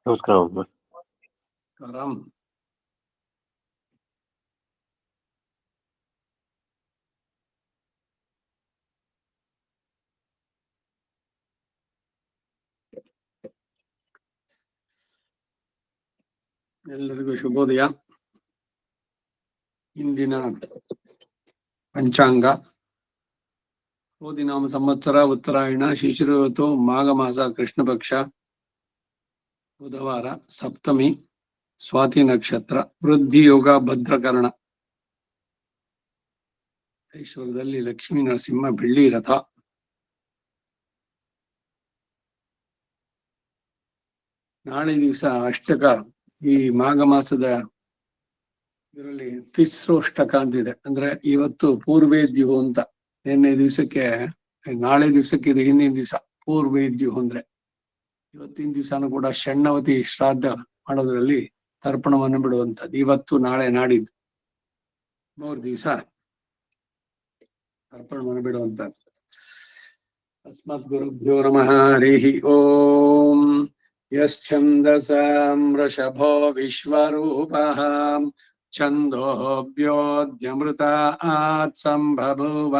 నమస్కారం అమ్మా. రామ్ ಎಲ್ಲರಿಗೂ ಶುಭೋದಯ. ಇಂದಿನ ಪಂಚಾಂಗ ಓದಿನಾಮ ಸಂವತ್ಸರ ಉತ್ತರಾಯಣ ಶಿಶಿರ ಋತು ಮಾಘ ಮಾಸ ಕೃಷ್ಣ ಪಕ್ಷ ಬುಧವಾರ ಸಪ್ತಮಿ ಸ್ವಾತಿ ನಕ್ಷತ್ರ ವೃದ್ಧಿ ಯೋಗ ಭದ್ರಕರಣ. ಐಶ್ವರ್ಯದಲ್ಲಿ ಲಕ್ಷ್ಮೀ ನರಸಿಂಹ ಬೆಳ್ಳಿ ರಥ. ನಾಳೆ ದಿವಸ ಅಷ್ಟಕ ಈ ಮಾಘ ಮಾಸದ ಇದರಲ್ಲಿ ತಿಸ್ರೋಷ್ಟಕ ಅಂತಿದೆ. ಅಂದ್ರೆ ಇವತ್ತು ಪೂರ್ವೇದ್ಯು ಅಂತ, ನಿನ್ನೆ ದಿವಸಕ್ಕೆ ನಾಳೆ ದಿವಸಕ್ಕೆ ಇದು ಹಿಂದಿನ ದಿವಸ ಪೂರ್ವೇದ್ಯು ಅಂದ್ರೆ ಇವತ್ತಿನ ದಿವಸನೂ ಕೂಡ ಷಣ್ಣವತಿ ಶ್ರಾದ್ದ ಮಾಡೋದ್ರಲ್ಲಿ ತರ್ಪಣವನ್ನು ಬಿಡುವಂಥದ್ದು. ಇವತ್ತು ನಾಳೆ ನಾಡಿದ್ದು 3 ದಿವಸ ತರ್ಪಣವನ್ನು ಬಿಡುವಂಥದ್ದು. ಅಸ್ಮದ್ ಗುರುಭ್ಯೋ ನಮಃ ಹರಿಃ ಓಂ. ಯಶ್ಚಂದಸಾಂ ವೃಷಭೋ ವಿಶ್ವರೂಪಃ ಛಂದೋಭ್ಯೋದ್ಯಮೃತಾತ್ ಸಂಬಭೂವ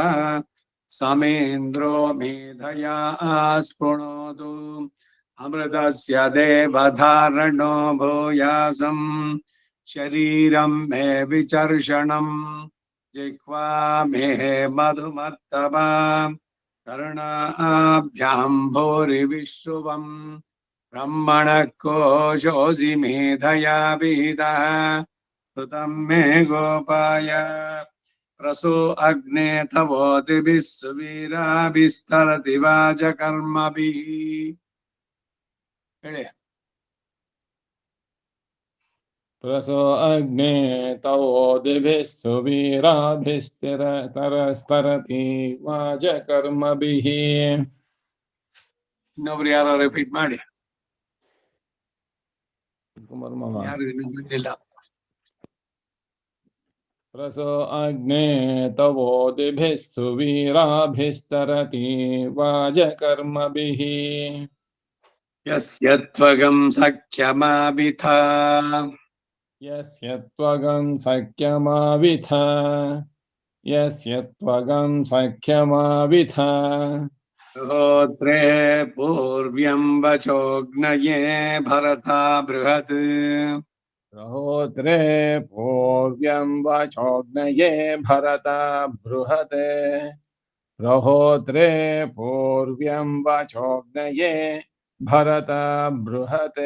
ಸಮೇಂದ್ರೋ ಮೇಧಯಾ ಸ್ಪೃಣೋತು ಅಮೃತಸ್ಯ ದೇವಧಾರಣೋ ಭೂಯಾಸಂ ಶರೀರಂ ಮೇ ವಿಚರ್ಷಣಂ ಜಿಹ್ವಾ ಮೇ ಮಧುಮತ್ತಮಾ ಕರ್ಣಾಭ್ಯಾಂ ಭೂರಿ ವಿಶ್ರುವಂ ಬ್ರಹ್ಮಣಃ ಕೋಶೋऽसि ಮೇಧಯಾ ವಿಹಿತಃ ಋತಂ ಮೇ ಗೋಪಾಯ ರಸೋ ಅಗ್ನೇ ತವೋತಿಭಿಃ ಸುವೀರಾಭಿಸ್ತರತಿ ವಾಜಕರ್ಮಭಿಃ. ಹೇಳಿ. ಪ್ರಸೋ ಅಗ್ನೇ ತವೋದಿಭಿಃ ಸುವೀರಾಭಿಸ್ತರತಿ ವಾಜಕರ್ಮಭಿಃ. ಇನ್ನೊಬ್ರು ಯಾರು ರಿಪೀಟ್ ಮಾಡಿ. ಕುಮಾರ್ ಯಾರು ಇಲ್ಲ. ಪ್ರಸೋ ಅಗ್ನೇ ತವೋದಿಭಿಃ ಸುವೀರಾಭಿಸ್ತರತಿ ವಾಜಕರ್ಮಭಿಃ. ಯಸ್ಯ ತ್ವಗಂ ಸಖ್ಯಮಾವಿಥಾ ಯಸ್ಯ ತ್ವಗಂ ಸಖ್ಯಮಾವಿಥಾ ಯಸ್ಯ ತ್ವಗಂ ಸಖ್ಯಮಾವಿಥಾ ಶ್ರೋತ್ರೇ ಪೂರ್ವ್ಯಂ ವಚೋಗ್ನಯೇ ಭರತಾ ಬೃಹತ್ ರಹೋತ್ರೇ ಪೂರ್ವ್ಯಂ ವಾಚೋಗ್ನಯೇ ಭರತ ಬೃಹತ್ ರಹೋತ್ರೇ ಪೂರ್ವ್ಯಂ ವಾಚೋಗ್ನಯೇ ಭರತ ಬೃಹತ್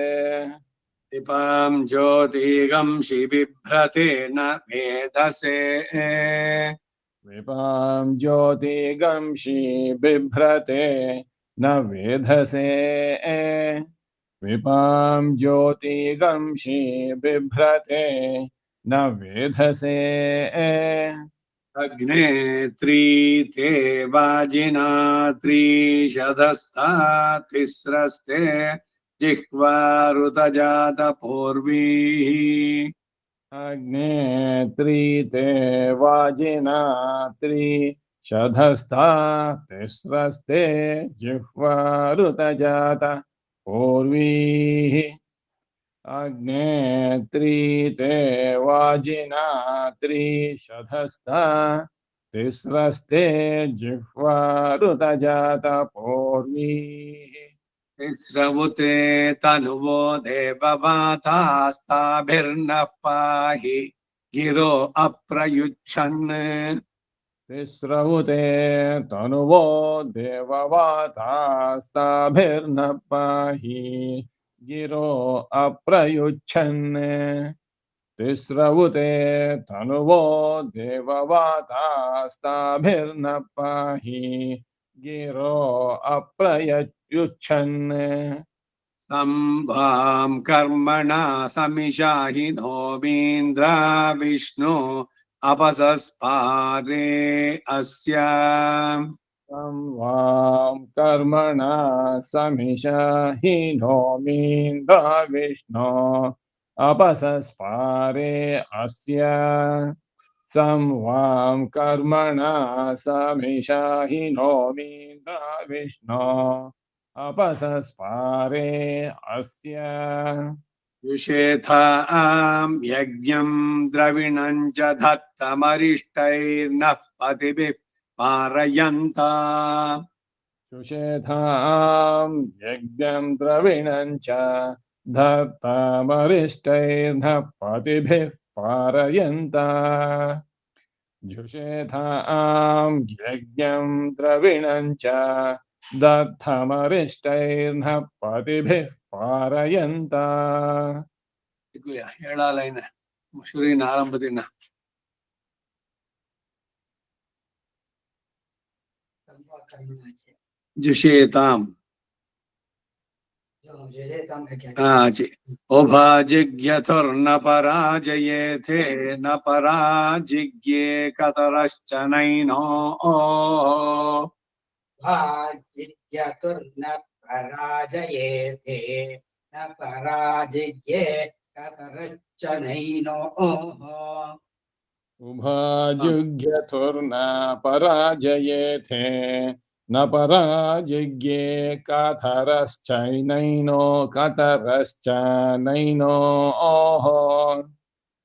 ದೀಪಾಂ ಜ್ಯೋತಿಗಂಷಿ ಬಿಭ್ರತೆ ನ ಮೇಧಸೆ ವಿಪಾಂ ಜ್ಯೋತಿಗಂಷಿ ಬಿಭ್ರತೆ ನ ವೇಧಸೆ ವಿಪಾಂ ಜ್ಯೋತಿಗಂಷಿ ಬಿಭ್ರತೆ ನ ವೇಧಸೆ ಅಗ್ನೇ ತ್ರೀತೆ ವಾಜಿನಾ ತ್ರೀಶದಸ್ಥಾ ತಿಸ್ರಸ್ತೆ ಜಿಹ್ವಾ ಋತಜಾತ ಪೂರ್ವೀಃ. ಅಗ್ನೇ ತ್ರೀತೆ ವಾಜಿನಾ ತ್ರಿಶದಸ್ಥಾ ತಿಸ್ರಸ್ತೆ ಜಿಹ್ವಾ ಋತಜಾತ ಪೂರ್ವೀಃ. ಅಗ್ನೇ ತ್ರೀತೆ ವಾಜಿನಾ ತ್ರಿಶದಸ್ಥಾ ತಿಸ್ರಸ್ತೆ ಜಿಹ್ವಾ ಋತಜಾತ ಪೂರ್ವೀಃ. ತಿಸ್ರವುತೆ ತನುವೋ ದೇವವಾತಾಸ್ತಾಭಿರ್ನಃ ಪಾಹಿ ಗಿರೋ ಅಪ್ರಯುಚ್ಛನ್. ತಿಸ್ರವುತೆ ತನುವೋ ದೇವವಾತಾಸ್ತಾಭಿರ್ನಃ ಪಾಹಿ ಗಿರೋ ಅಪ್ರಯುಚ್ಛನ್. ತಿಸ್ರವುತೆ ತನುವೋ ದೇವವಾತಾಸ್ತಾಭಿರ್ನಃ ಪಾಹಿ ಗಿರೋ ಅಪ್ರಯುಚ್ಛನ್. ಸಂಭಾಂ ಕರ್ಮಣ ಸಮಿಷಾಹಿ ನೋಮೀಂದ್ರ ವಿಷ್ಣು ಅಪಸಸ್ಪಾರೆ ಅಸ್ಯ. ಸಂವಾಂ ಕರ್ಮಣ ಸಮಿಷಾ ಹಿ ನೋಮೀಂದ್ರ ವಿಷ್ಣು ಅಪಸಸ್ಪಾರೆ ಅಸ್ಯ. ಸಂವಾಂ ಕರ್ಮಣ ಸಮಿಷಾ ಹಿ ನೋಮೀಂದ್ರ ವಿಷ್ಣು अपसस्पारे अस्य जुषेथां यज्ञं द्रविणं च धत्तमरिष्टैर्नः पतिभिः पारयन्ता शुषेथां यज्ञं द्रविणं च धत्तामरिष्टैर्नः पतिभिः पारयन्ता जुषेथां यज्ञं द्रविणं च दत्तमरिष्टैर्नः पतिभिः पारयन्ता ಹೇಳಾಲೈನ ಮುಷುರಿನ ಆರಂಭದಿನ जुषेताम ओभाजिज्ञतुर्न पराजयेथे न पराजिज्ञे कतरश्च नैनो भाजिज्ञतुर्न पराजयेते न पराजिज्ञे कतरश्च नैनो उभाजुग्यथुर्न पराजयेथे न पराजिज्ञे कतरश्चैनैनो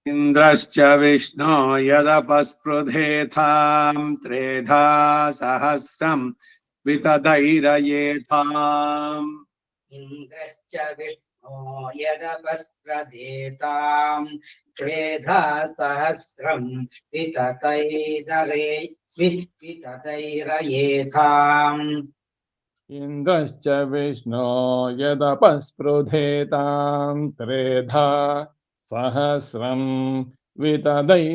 इंद्रश्च विष्णो यदपस्पृधेथां त्रेधा सहस्रं वितदैरयेथाम् इन्द्रश्च विष्णो यदपस्प्रदेतां त्रेधा सहस्रं विततैरयेथाम् इन्द्रश्च विष्णो यदपस्पृधेतां त्रेधा सहस्रं वितदैरयेथाम्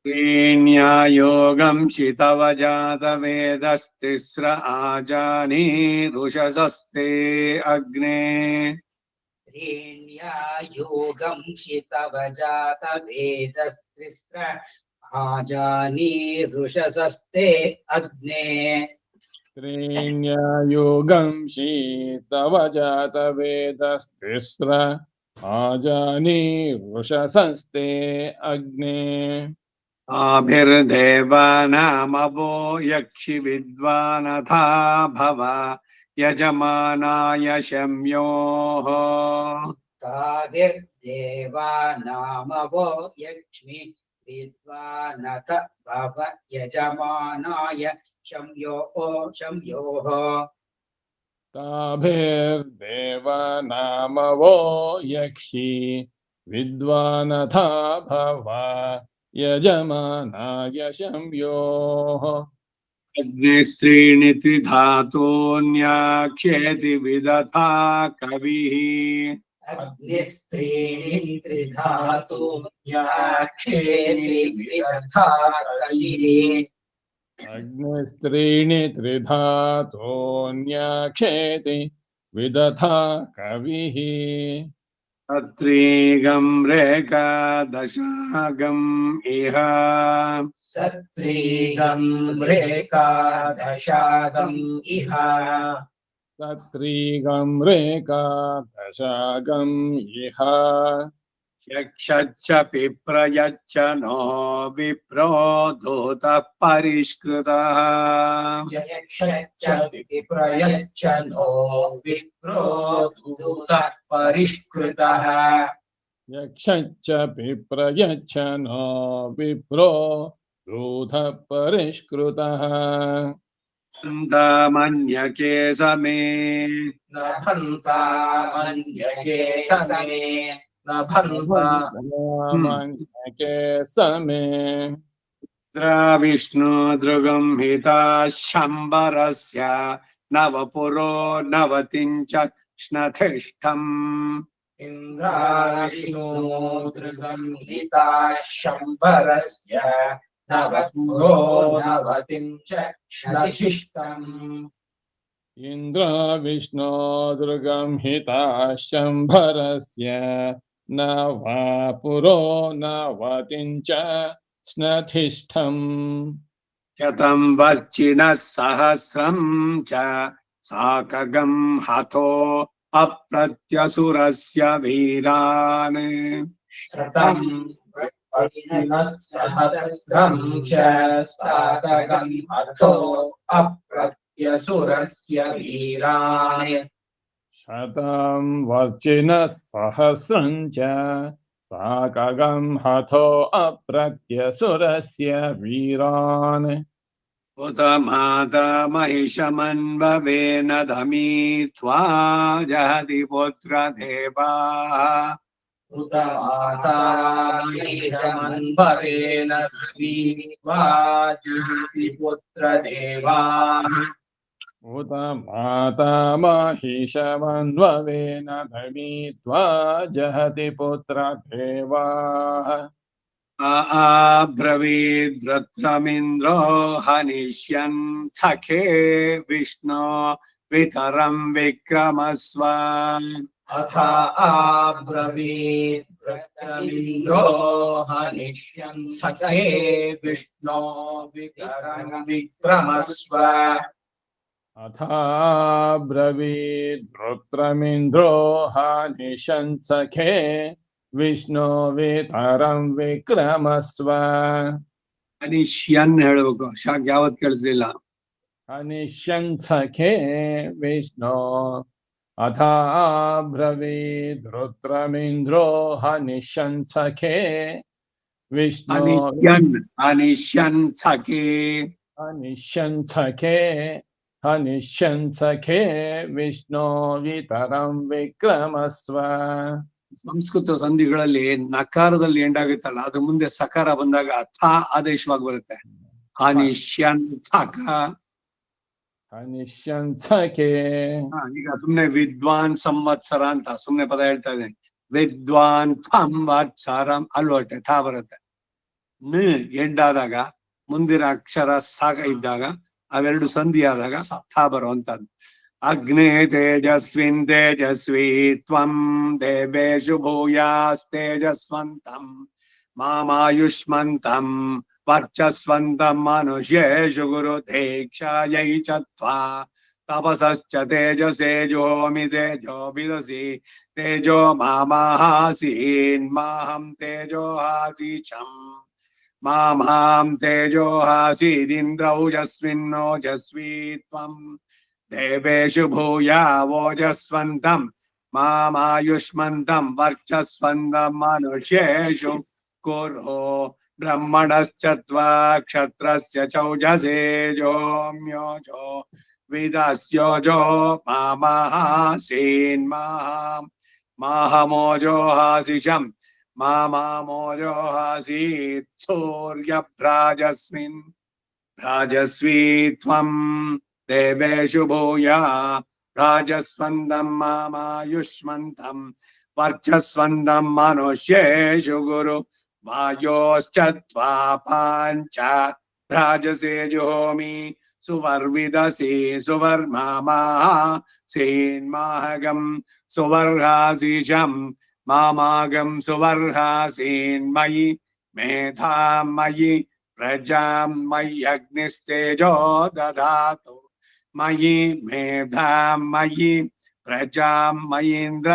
त्रीण्यायोगं शितव जातवेदस्तिस्र आजानीरुषसस्ते अग्ने त्रीण्यायोगं शितवजातवेदस्तिस्र आजानीरुषसस्ते अग्ने त्रीण्यायोगं शीतवजातवेदस्तिस्र आजानीरुषसस्ते अग्ने आभिर्देवानामवो यक्षि विद्वानथा भव यजमानाय शम्योः ताभिर्देवानामवो यक्ष्मि विद्वानथ भव यजमानाय शम्योः ताभिर्देवानामवो यक्षि विद्वानथा भव यजमानाय शम्योः अग्निस्त्रीणि त्रिधातोऽन्याक्षेति विदथा कविः अग्निस्त्रीणि त्रिधातोऽन्याक्षेति विदथा कविः अग्निस्त्रीणि त्रिधातोऽन्याक्षेति विदथा कविः तत्रीगं रेकादशागम् इह सत्रीगं रेकादशागम् इह तत्रीगं रेकादशागम् इह यक्षच्च पिप्रयच्च नो विप्रो धूतः परिष्कृतः यक्षच्च विप्रयच्च नो विप्रो धूतः परिष्कृतः यक्षच्च पिप्रयच्छ नो विप्रो दूतः परिष्कृतः मन्यके समे न भन्तामन्यके समे न भन्ता मन्यके समे विष्णु दृगं हिता शम्बरस्य नवपुरो नवतिञ्च स्नथिष्ठम् इन्द्राविष्णो दृगं हिता शम्बरस्य नवपुरो नवतिं च स्नथिष्ठम् इन्द्राविष्णो दृगं हिता शम्भरस्य नवापुरो नवतिं च स्नथिष्ठम् शतं वर्चिनः सहस्रं च साकगं हतो अप्रत्यसुरस्य वीरान् शतं सहस्रं च साकगं हतो यसुरस्य वीरान् शतं वर्चिनः सहस्रं च साकगं हतो अप्रत्यसुरस्य वीरान् उत माता महिषमन्ववेन धमीत्वा जहति पुत्रदेवाः उत माता महिषमन्वरेण धमीत्वा जहति पुत्रदेवाः उत माता महिषमन्ववेन धमीत्वा जहति पुत्रदेवाः अब्रवीद् वृत्रमिन्द्रो हनिष्यन् सखे विष्णो वितरं विक्रमस्व अथ आब्रवीत् वृत्रमिन्द्रो हनिष्यन् सखे विष्णो वितरं विक्रमस्व अथा ब्रवीद् वृत्रमिन्द्रो हनिशन् सखे विष्णु वितरं विक्रमस्व ಹನಿಷ್ಯನ್ ಹೇಳ್ಬೇಕು ಶಾಕ್ ಯಾವತ್ ಕೇಳಿಸ್ಲಿಲ್ಲ हनिष्यन् सखे विष्णु अथा ब्रवीद् वृत्रमिन्द्रो हनिशन् सखे विष्णु ಹನಿಷ್ಯನ್ ಸಖೇ हनिष्यन् सखे विष्णु वितरं विक्रमस्व ಸಂಸ್ಕೃತ ಸಂಧಿಗಳಲ್ಲಿ ನಕಾರದಲ್ಲಿ ಎಂಡ್ ಆಗುತ್ತಲ್ಲ ಅದ್ರ ಮುಂದೆ ಸಕಾರ ಬಂದಾಗ ಥ ಆದೇಶವಾಗಿ ಬರುತ್ತೆ ಹನಿಷ್ಯನ್ ಸಖ ಹನಿಷ್ಯನ್ ಸಖೇ ಈಗ ಸುಮ್ನೆ ವಿದ್ವಾನ್ ಸಂವತ್ಸರ ಅಂತ ಸುಮ್ನೆ ಪದ ಹೇಳ್ತಾ ಇದ್ದೇನೆ ವಿದ್ವಾನ್ ಸಂವತ್ಸರಂ ಅಲ್ವಟ್ಟೆ ಥಾ ಬರುತ್ತೆ ನ ಎಂಡ್ ಆದಾಗ ಮುಂದಿನ ಅಕ್ಷರ ಸಾಗ ಇದ್ದಾಗ ಅವೆರಡು ಸಂಧಿ ಆದಾಗ ಥಾ ಬರುವಂತದ್ದು ಅಗ್ನೇ ತೇಜಸ್ವಿನ್ ತೇಜಸ್ವಿ ತ್ವಂ ದೇವೇಶು ಭೂಯಾಸ್ತೇಜಸ್ವಂತಂ ಮಾಮಾಯುಷ್ಮಂತಂ ವರ್ಚಸ್ವಂತಂ ಮನುಷ್ಯೇಷು ಗುರು ದೀಕ್ಷಾಯೈ ಚ ತ್ವಾ ತಪಸಶ್ಚ ತೇಜಸೇಜೋಮಿ ತೇಜೋ ವಿದಸಿ ತೇಜೋ ಮಾಮಾಹಾಸೀನ್ ಮಾಹಂ ತೇಜೋಹಾಸೀಚಂ ಮಾಮಾಂ ತೇಜೋಹಾಸೀದಿಂದ್ರೌಜಸ್ವಿನ್ನೋಜಸ್ವಿ ತ್ವಂ ದೇವೇಶು ಭೂಯಾ ಓಜಸ್ವಂತಂ ಮಾಮಾಯುಷ್ಮಂತಂ ವರ್ಚಸ್ವಂತಂ ಮನುಷ್ಯೇಷು ಕುರು ಬ್ರಹ್ಮಣಶ್ಚ ತ್ವಾ ಕ್ಷತ್ರಸ್ಯ ಚೌಜಸೇಜೋಮ್ಯೋಜೋ ವಿದಸ್ಯೋಜೋ ಮಾಮಾಹಾಸೀನ್ ಮಾಹಂ ಮಾಹಮೋಜೋಹಾಸಿಷಂ ಮಾಮಾಮೋಜೋಹಾಸೀತ್ ಸೂರ್ಯಭ್ರಾಜಸ್ಮಿನ್ ಭ್ರಾಜಸ್ವಿ ತ್ವಂ ದೇವೇಶು ಭೂಯಾ ರಾಜಸ್ವಂದಂ ಮಾಮಾಯುಷ್ಮಂತಂ ವರ್ಚಸ್ವಂದಂ ಮನುಷ್ಯೇಷು ಗುರು ವಾಯೋಶ್ಚ ತ್ವಾ ಪಾಂಚ ಭ್ರಾಜಸೇ ಜುಹೋಮಿ ಸುವರ್ವಿದಸಿ ಸುವರ್ಮಾಮಾಸೀನ್ಮಾಹಗಂ ಸುವರ್ಹಾಸೀಶಂ ಮಾಮಾಗಂ ಸುವರ್ಹಾಸೀನ್ಮಯಿ ಮೇಧಾಂ ಮಯಿ ಪ್ರಜಾಂ ಮಯ್ಯಗ್ನಿಸ್ತೇಜೋ ದಧಾತು ಮಯಿ ಮೇಧಾಂ ಮಯಿ ಪ್ರಜಾಂ ಮಯೀಂದ್ರ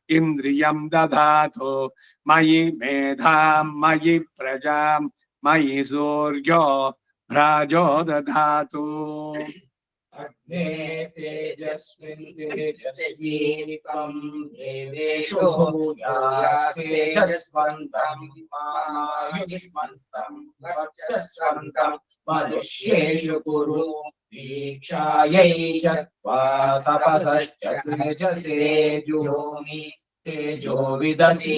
ಇಂದ್ರಿಯಂ ದಧಾತು ಮಯಿ ಮೇಧಾಂ ಮಯಿ ಪ್ರಜಾಂ ಮಯಿ ಸೂರ್ಯೋ ಭ್ರಾಜೋ ದಧಾತು अग्ने तेजस्विन् तेजस्वी तं देवेषु भूयास्तेजस्वन्तं मामायुष्मन्तं वर्चस्वन्तं मनुष्येषु कुरु दीक्षायै च त्वा तपसश्च तेजसे जुहोमि तेजो विदसि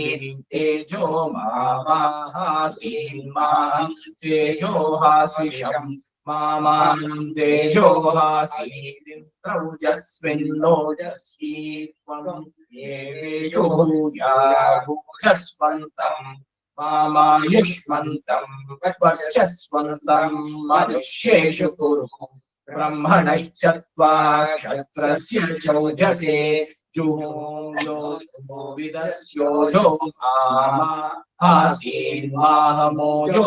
तेजो मामाहासीन् माहं तेजोहासिषम् मामां तेजोहासीन्द्रौजस्विन्नोजस्वी त्वं देवेषु भूया भूजस्वन्तं मामायुष्मन्तं वर्चस्वन्तं मनुष्येषु कुरु ब्रह्मणश्च त्वा क्षत्रस्य चौजसे जुहोम्यो विदस्योजो मामाहासीन् माहमोजोहासिषं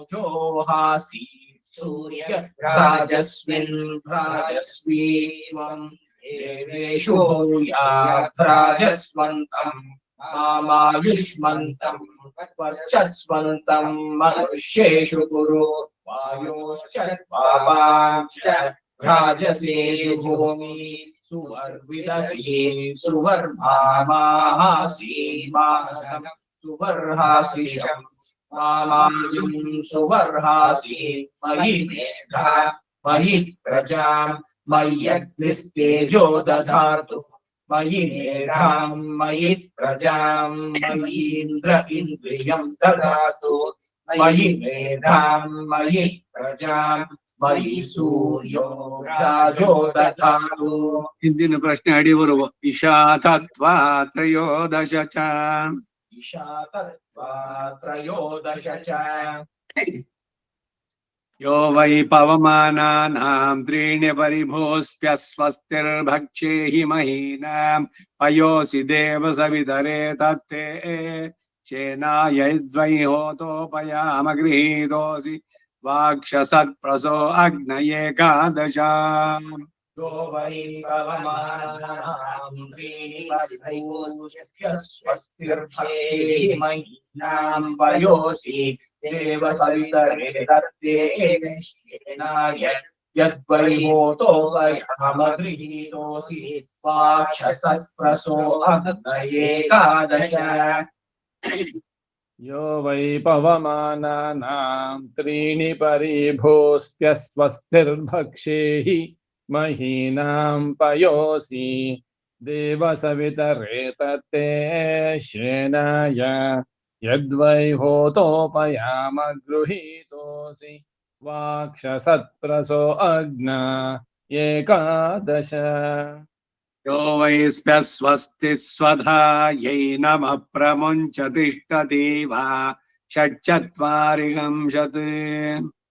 मामोजोहासीत् सूर्यभ्राजस्विन् भ्राजस्वी त्वं देवेषु भूया भ्राजस्वन्तं मामायुष्मन्तं वर्चस्वन्तं मनुष्येषु कुरु वायोश्च पापाञ्च भ्राजसेषु भूमि सुवर्विदसि सुवर्मामाहासीमानम् सुवर्हासिषम् मामायुं सुवर्हासि मयि मेधा मयि प्रजाम् मय्यग्निस्तेजो दधातु मयि मेधां मयि प्रजां मयीन्द्र इन्द्रियं ददातु मयि मेधां मयि प्रजां मयि सूर्यो राजो दधातु ಹಿಂದಿನ ಪ್ರಶ್ನೆ ಅಡಿ ಬರುವ ಇಶಾತತ್ವಾ ತ್ರಯೋದಶ ಚ इशातत्वा त्रयोदश च यो वै पवमानानां त्रीणि परिभोस्प्यस्वस्तिर्भक्षेहि महीनां पयोसि देव सवितरे तत्ते चेनायद्वै होतोपयाम गृहीतोऽसि वाक्षसत्प्रसो अग्नये एकादशा यो वै पवमानानां त्रीणि परिभोस्प्यस्वस्तिर्भक्षेहि महीनां पयोसि देव सवितरे दत्ते येनाय यद्वै होतोपयाम गृहीतोऽसि वाक्षसत्प्रसो अग्नये एकादश यो वै पवमानानां त्रीणि परिभोस्प्यस्वस्तिर्भक्षेहि महीनां पयोसि देवसवितरे तत्ते श्येनाय यद्वै होतोपयाम गृहीतोऽसि वाक्षसत्प्रसो अग्न एकादश यो वै स्प्यस्वस्ति स्वधायै नमः प्रमुञ्च तिष्ठति वा षट्चत्वारिंशत्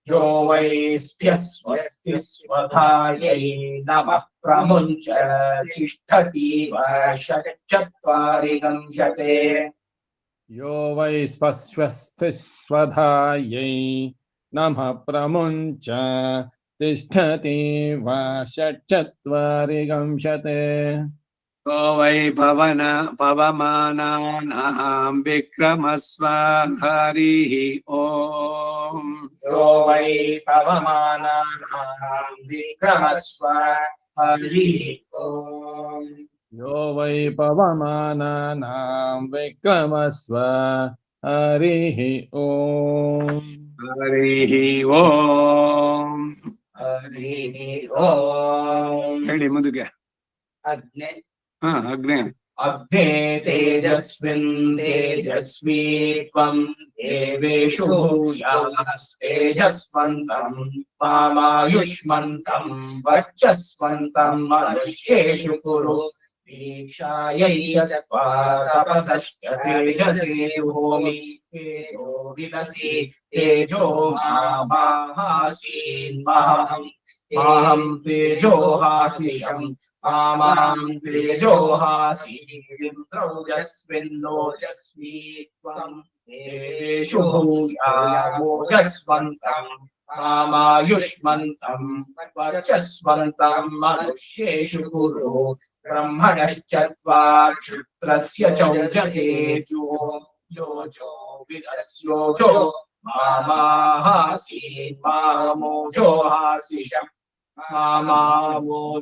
यो वै स्प्यस्वस्ति स्वधायै नमः प्रमुञ्च तिष्ठति वा षट्चत्वारिंशते यो वै स्वधायै नमः प्रमुञ्च तिष्ठति वा षट्चत्वारिंशते यो वै पवमानानां विक्रमस्व हरिः ॐ यो वै पवमानानां विक्रमस्व हरिः ॐ यो वै पवमानानां विक्रमस्व हरिः ॐ हरिः ॐ हरिः ॐ ಹೇಳಿ ಮುಂದಕ್ಕೆ अग्ने ಅಗ್ನೇ अग्ने तेजस्विन् तेजस्वी त्वं देवेषु भूयास्तेजस्वन्तं मामायुष्मन्तं वर्चस्वन्तं मनुष्येषु कुरु दीक्षायै तपसश्च तेजसे भूमि तेजो विदसि तेजो माहासीन्महं तेजोहासिषम् मामां तेजोहासि इन्द्रौ यस्मिन्नोजस्वी त्वं देवेषु भूयामोजस्वन्तं मामायुष्मन्तं वर्चस्वन्तं मनुष्येषु कुरु ब्रह्मणश्च त्वा क्षत्रस्य चौजसे योजो विदस्योजो मामाहासीन् मामोजोहासिषम् मामावोजोहासि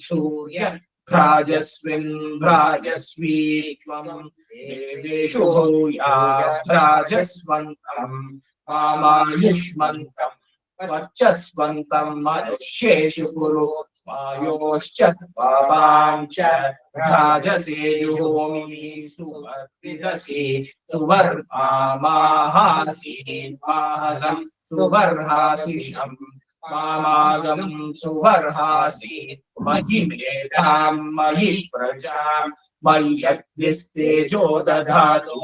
सूर्य भ्राजस्वी त्वं देवेषु भूया भ्राजस्वन्तं मामायुष्मन्तं वर्चस्वन्तं मनुष्येषु कुरु वायोश्च पापाञ्च भ्राजसे जुहोमि सुवर्विदसि सुवर्मामाहासीन् माहलं सुवर्हासिषम् मामागं सुवर्हासि मयि मेधां मयि प्रजां मय्यग्निस्तेजो दधातु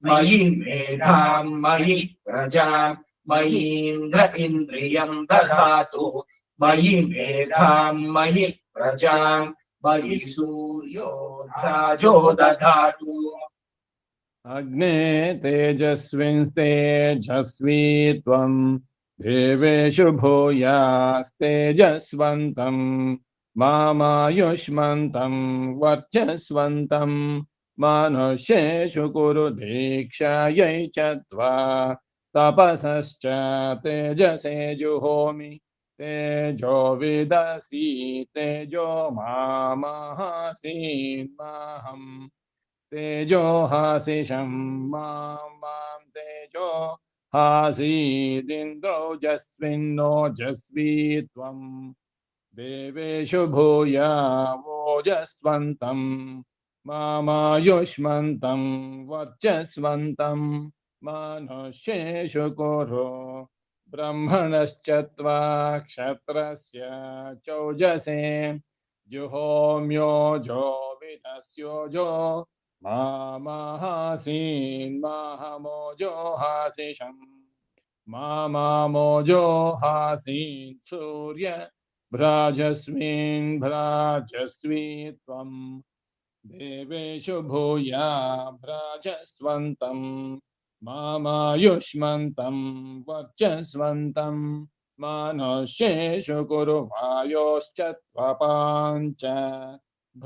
मयि मेधां मयि प्रजां मयीन्द्र इन्द्रियं दधातु मयि मेधां मयि प्रजां मयि सूर्यो राजो दधातु अग्ने तेजस्विंस्तेजस्वी त्वं देवेषु भूयास्तेजस्वन्तं मामायुष्मन्तं वर्चस्वन्तं मनुष्येषु कुरु दीक्षायै च त्वा तपसश्च तेजसे जुहोमि तेजो विदसि तेजो मामहसीन्महं तेजो हासिषं मां तेजो हासीदिन्द्रोजस्विन्नोजस्वी त्वं देवेषु भूया वोजस्वन्तं मामायुष्मन्तं वर्चस्वन्तं मनुष्येषु कुरु ब्रह्मणश्च त्वा क्षत्रस्य चौजसे जुहोम्योजो विदस्योजो मामहासीन्महमोजो हासिषम् मामामोजो हासीन् सूर्य भ्राजस्मिन् भ्राजस्वी त्वं देवेषु भूया भ्राजस्वन्तं मामायुष्मन्तं वर्चस्वन्तं मनुष्येषु कुरु वायोश्च त्वपाञ्च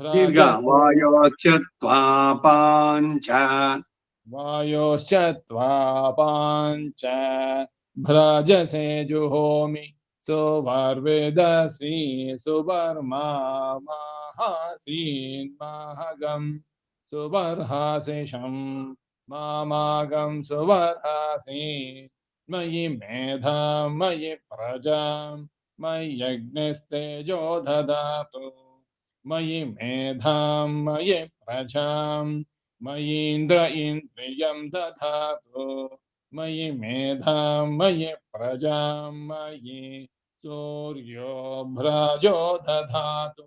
दीर्घ वायोश्च त्वापाञ्च वायोश्च त्वापाञ्च भ्राजसे जुहोमि सुवर्वेदसि सुवर्माहासीन्महगं सुवर्हासिषं मामागं सुवर्हासीन् मयि मेधां मयि प्रजां मय्यग्निस्तेजो ददातु मयि मेधां मयि प्रजां मयीन्द्र इन्द्रियं दधातु मयि मेधां मयि प्रजां मयि सूर्यो भ्राजो दधातु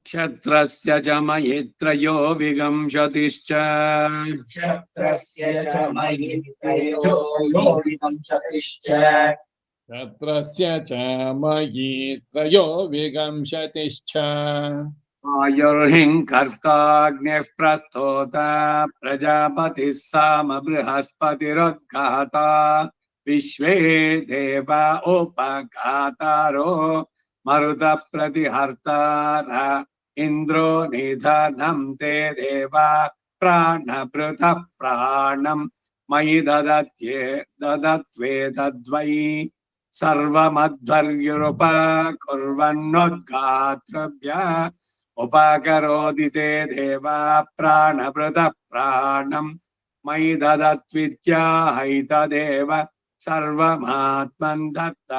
क्षत्रस्य च मयित्रयो विगंशतिश्च क्षत्रस्य च मयि तेजो विदंशतिश्च क्षत्रस्य च मयि त्रयो विगंशतिश्च आयुर्हिङ्कर्ताग्निः प्रस्तोता प्रजापतिः साम बृहस्पतिरुद्घाता विश्वे देवा उपघातारो मरुतः प्रतिहर्तार इन्द्रो निधनं ते देवा प्राणभृतः प्राणं मयि ददत्वेतद्वै सर्वमध्वर्युरुपकुर्वन्नोद्घातृभ्य उपकरोति ते देवा प्राणभृतः प्राणं मयि ददत्वित्याहैतदेव सर्वमात्मन् दत्त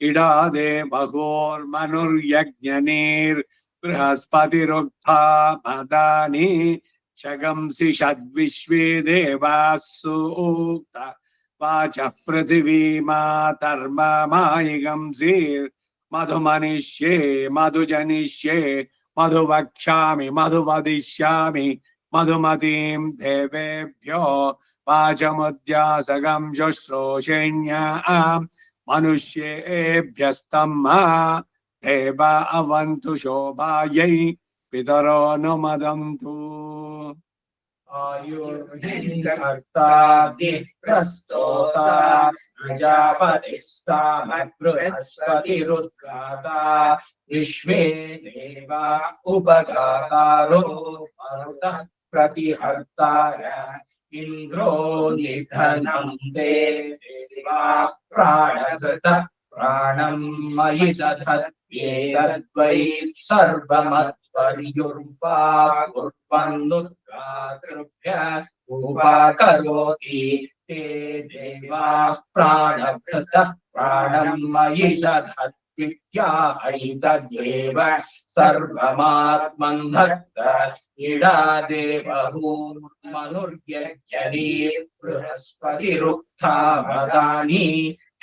इडा देवहोर्मनुर्यज्ञनीर्बृहस्पतिरुक्था मदानि शगंसि षद्विश्वे देवाः सूक्त वाचः पृथिवी मातर्ममायिगंसीर् मधुमनिष्ये मधुजनिष्ये मधुवक्ष्यामि मधुवदिष्यामि मधुमतीं देवेभ्यो वाचमुद्यासगं शुश्रूषेण्यां मनुष्येभ्यस्तम्मा देवा अवन्तु शोभायै पितरो नुमदन्तु आयुर्हिङ्कर्ताग्निः प्रस्तोता प्रजापतिस्ताम बृहस्पतिरुद्घाता विश्वे देवा उपघातारो मरुतः प्रतिहर्तार इन्द्रो निधनं ते देवाः प्राणभृतः प्राणं मयि दधत्येतद्वै सर्वमत्पर्युर्वाकुर्वन्नुद्घातृभ्य उपकरोति ते देवाः प्राणभृतः प्राणं मयि दधत्वित्याहैतद्देव सर्वमात्मन् दत्त इडा देवहूर्मनुर्यज्ञनीर् बृहस्पतिरुक्था मदानि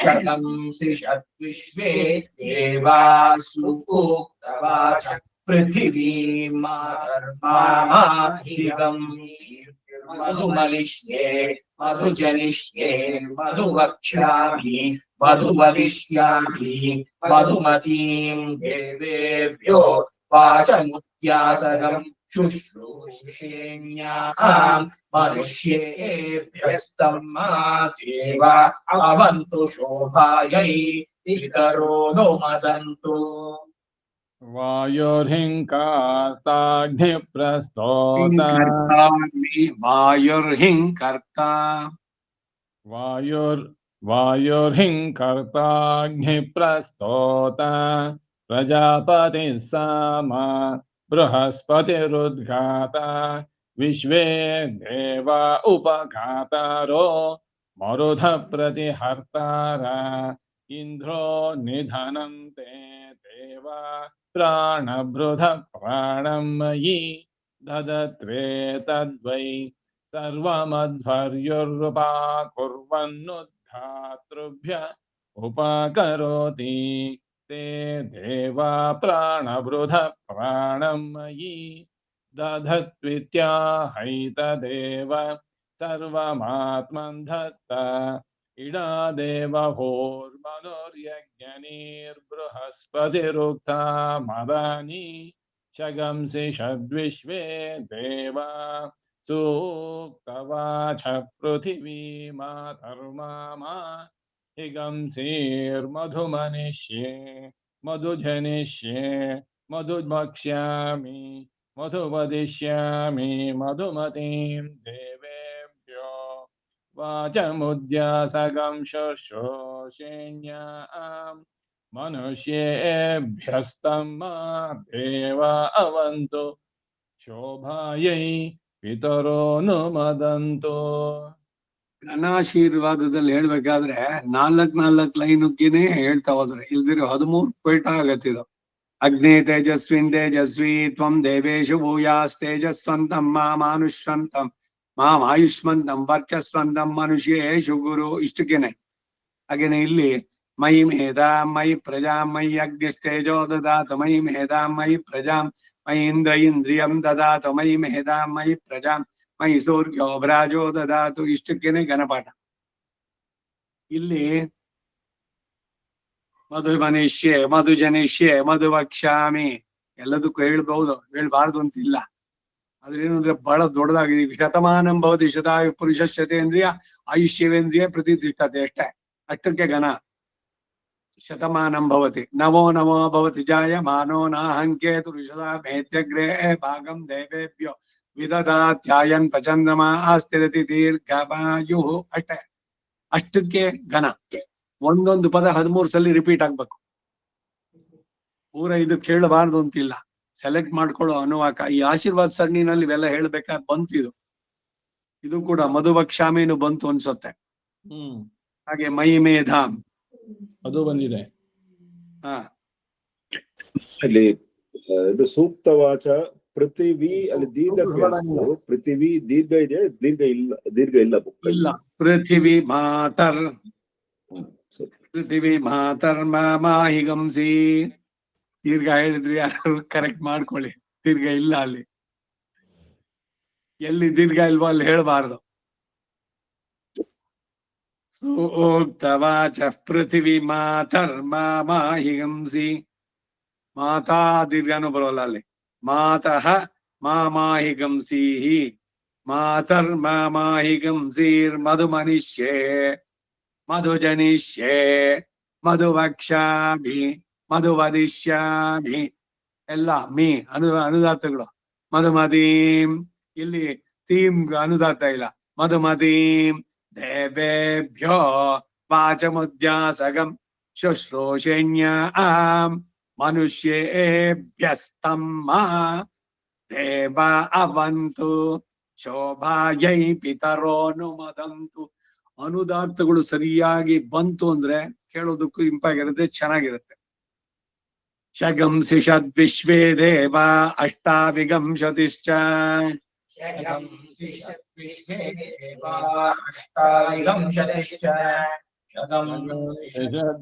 शगंसि षद्विश्वे देवासु उक्तवाच पृथिवी मधुमनिष्ये मधुजनिष्ये मधुवक्ष्यामि मधुवदिष्यामि मधुमतीं देवेभ्यो वाचमुद्यासगं शुश्रूषेण्यां मनुष्येभ्यस्तम्मा देवा अवन्तु शोभायै पितरो नुमदन्तु वायुर्हिङ्काताग्निप्रस्तोता वायुर्हिङ्कर्ता वायुर् वायुर्हिं कर्ताग्निप्रस्तोत प्रजापतिः साम बृहस्पतिरुद्घात विश्वे देवा उपघातारो मरुध प्रतिहर्तार इंद्रो निधनं ते देवा प्राणभृध प्राणं मयि ददत्वे तद्वै सर्वमध्वर्युरुपाकुर्वन्नुद्धातृभ्य उपकरोति ते देवा प्राणभृध प्राणं मयि दधत्वित्याहैतदेव सर्वमात्मन् दत्त इडा देवहोर्मनुर्यज्ञनिर्बृहस्पतिरुक्ता मदानि शगंसि षड्विश्वे देवा सूक्तवाच पृथिवी मातर्मामा हिगंसीर्मधुमनिष्ये मधुजनिष्ये मधुभक्ष्यामि मधुवदिष्यामि मधुमतीं देवेभ्यो वाचमुद्यासगं शुश्रूषेण्यां मनुष्येभ्यस्तं मा देवा अवन्तु शोभायै पितरो नुमदन्तु. ಘನಾಶೀರ್ವಾದದಲ್ಲಿ ಹೇಳ್ಬೇಕಾದ್ರೆ 4 ಲೈನುಗ್ಗಿನೇ ಹೇಳ್ತಾ ಹೋದ್ರೆ, ಇಲ್ದಿರೋ 13 ಪೇಟ ಆಗತ್ತಿದು. ಅಗ್ನೇ ತೇಜಸ್ವಿನ್ ತೇಜಸ್ವಿ ತ್ವಂ ದೇವೇಶು ಭೂಯಾಸ್ತೇಜಸ್ವಂತಂ ಮಾನುಷ್ವಂತಂ ಆಯುಷ್ಮಂತಂ ವರ್ಚಸ್ವಂತಂ ಮನುಷ್ಯೇಶು ಗುರು. ಇಷ್ಟಕ್ಕೇನೆ. ಹಾಗೇನೆ ಇಲ್ಲಿ ಮಯಿ ಮೇಧಾಂ ಮಯಿ ಪ್ರಜಾಂ ಮಯಿ ಅಗ್ನಿಸ್ತೇಜೋ ದದಾತು ಮಯಿ ಮೇಧಾಂ ಮಯಿ ಪ್ರಜಾಂ ಮಯಿ ಇಂದ್ರಿಯಂ ದದಾತು ಮಯಿ ಮೇಧಾಂ ಮಯಿ ಪ್ರಜಾಂ ಮಯಿ ಸೂರ್ಯೋ ಭ್ರಾಜೋ ದದಾತು. ಇಷ್ಟಕ್ಕೇನೆ ಘನಪಾಠ. ಇಲ್ಲಿ ಮಧು ಮನುಷ್ಯೆ ಮಧು ಜನಿಷ್ಯೆ ಮಧು ವಕ್ಷ್ಯಾಮಿ ಎಲ್ಲದಕ್ಕೂ ಹೇಳ್ಬಹುದು, ಹೇಳ್ಬಾರ್ದು ಅಂತಿಲ್ಲ. ಅದ್ರೇನು ಅಂದ್ರೆ ಬಹಳ ದೊಡ್ಡದಾಗಿದೆ. ಶತಮಾನಂ ಭವತಿ ಶತಾಯು ಪುರುಷ ಶತೇಂದ್ರಿಯ ಆಯುಷ್ಯವೇಂದ್ರಿಯ ಪ್ರತಿಷ್ಠತೆ. ಅಷ್ಟಕ್ಕೆ ಘನ. ಶತಮಾನಂ ಭವತಿ ನಮೋ ನಮೋ ಭವತಿ ಜಾಯ ಮಾನೋ ನಾಹಂಕೇತು ಋಷದ ಮೇತ್ಯಗ್ರೇ ಭಾಗಂ ದೇವೇಭ್ಯೋ ವಿದದಾತ್ಯಾಯನ್ ಪಚಂದಮ ಆಸ್ಥಿರತಿ ದೀರ್ಘಮಾಯು. ಅಷ್ಟಕ್ಕೆ ಘನ. ಒಂದೊಂದು ಪದ 13 ಸಲ ರಿಪೀಟ್ ಆಗ್ಬೇಕು. ಪೂರ ಇದು ಕೇಳಬಾರ್ದು ಅಂತಿಲ್ಲ. ಸೆಲೆಕ್ಟ್ ಮಾಡ್ಕೊಳ್ಳೋ ಅನುವಾಕ. ಈ ಆಶೀರ್ವಾದ ಸರಣಿನಲ್ಲಿ ಇವೆಲ್ಲ ಹೇಳ್ಬೇಕಾದ್ರೆ ಬಂತು. ಇದು ಕೂಡ ಮಧುವಕ್ಷಾಮೇನು ಬಂತು ಅನ್ಸುತ್ತೆ. ಹಾಗೆ ಮೈ ಮೇಧಾಂ ಅದು ಬಂದಿದೆ. ಅಲ್ಲಿ ಇದು ಸೂಕ್ತವಾಚ ಪೃಥಿವಿ ಅಲ್ಲಿ ದೀರ್ಘ ಪೃಥಿವಿ ದೀರ್ಘ ಇದೆ, ದೀರ್ಘ ಇಲ್ಲ ಇಲ್ಲ. ಪೃಥಿವಿ ಮಾತರ್ ಪೃಥಿವಿ ಮಾತರ್ ಮಾಹಿಗಂಸಿ. ದೀರ್ಘ ಹೇಳಿದ್ರಿ ಯಾರು ಕರೆಕ್ಟ್ ಮಾಡ್ಕೊಳ್ಳಿ. ದೀರ್ಘ ಇಲ್ಲ ಅಲ್ಲಿ. ಎಲ್ಲಿ ದೀರ್ಘ ಇಲ್ವೋ ಅಲ್ಲಿ ಹೇಳ್ಬಾರ್ದು. ಸೂಕ್ತವಾಚ ಪೃಥಿವಿ ಮಾತರ್ ಮಾಹಿಗಂಸಿ. ಮಾತಾ ದೀರ್ಘನೂ ಬರೋಲ್ಲ ಅಲ್ಲಿ. ಮಾತಃ ಮಾಹಿಗಂಸೀಹಿ ಮಾತರ್ ಮಾಹಿಗಂಸೀರ್ ಮಧುಮನಿಷ್ಯೇ ಮಧುಜನಿಷ್ಯೇ ಮಧುವಕ್ಷ್ಯಾಮಿ ಮಧುವದಿಷ್ಯಾಮಿ. ಎಲ್ಲ ಮೀ ಅನುದಾತಗಳು. ಮಧುಮದೀಂ ಇಲ್ಲಿ ತೀಮ್ ಅನುದಾತ ಇಲ್ಲ. ಮಧುಮದೀಂ ದೇವೇಭ್ಯೋ ವಾಚಮುದ್ಯಾಸಗಂ ಶುಶ್ರೂಷಣ್ಯಾಂ ಮನುಷ್ಯೇಭ್ಯಸ್ತಂ ದೇವ ಅವಂತು ಶೋಭಾಯೈ ಪಿತರೋನುಮದಂತು. ಅನುದಾರ್ಥಗಳು ಸರಿಯಾಗಿ ಬಂತು ಅಂದ್ರೆ ಕೇಳೋದಕ್ಕೂ ಇಂಪಾಗಿರುತ್ತೆ, ಚೆನ್ನಾಗಿರುತ್ತೆ. ಶಗಂಸಿ ಷದ್ವಿಶ್ವೇ ದೇವ ಅಷ್ಟಾವಿಗಂಶತಿಶ್ಚ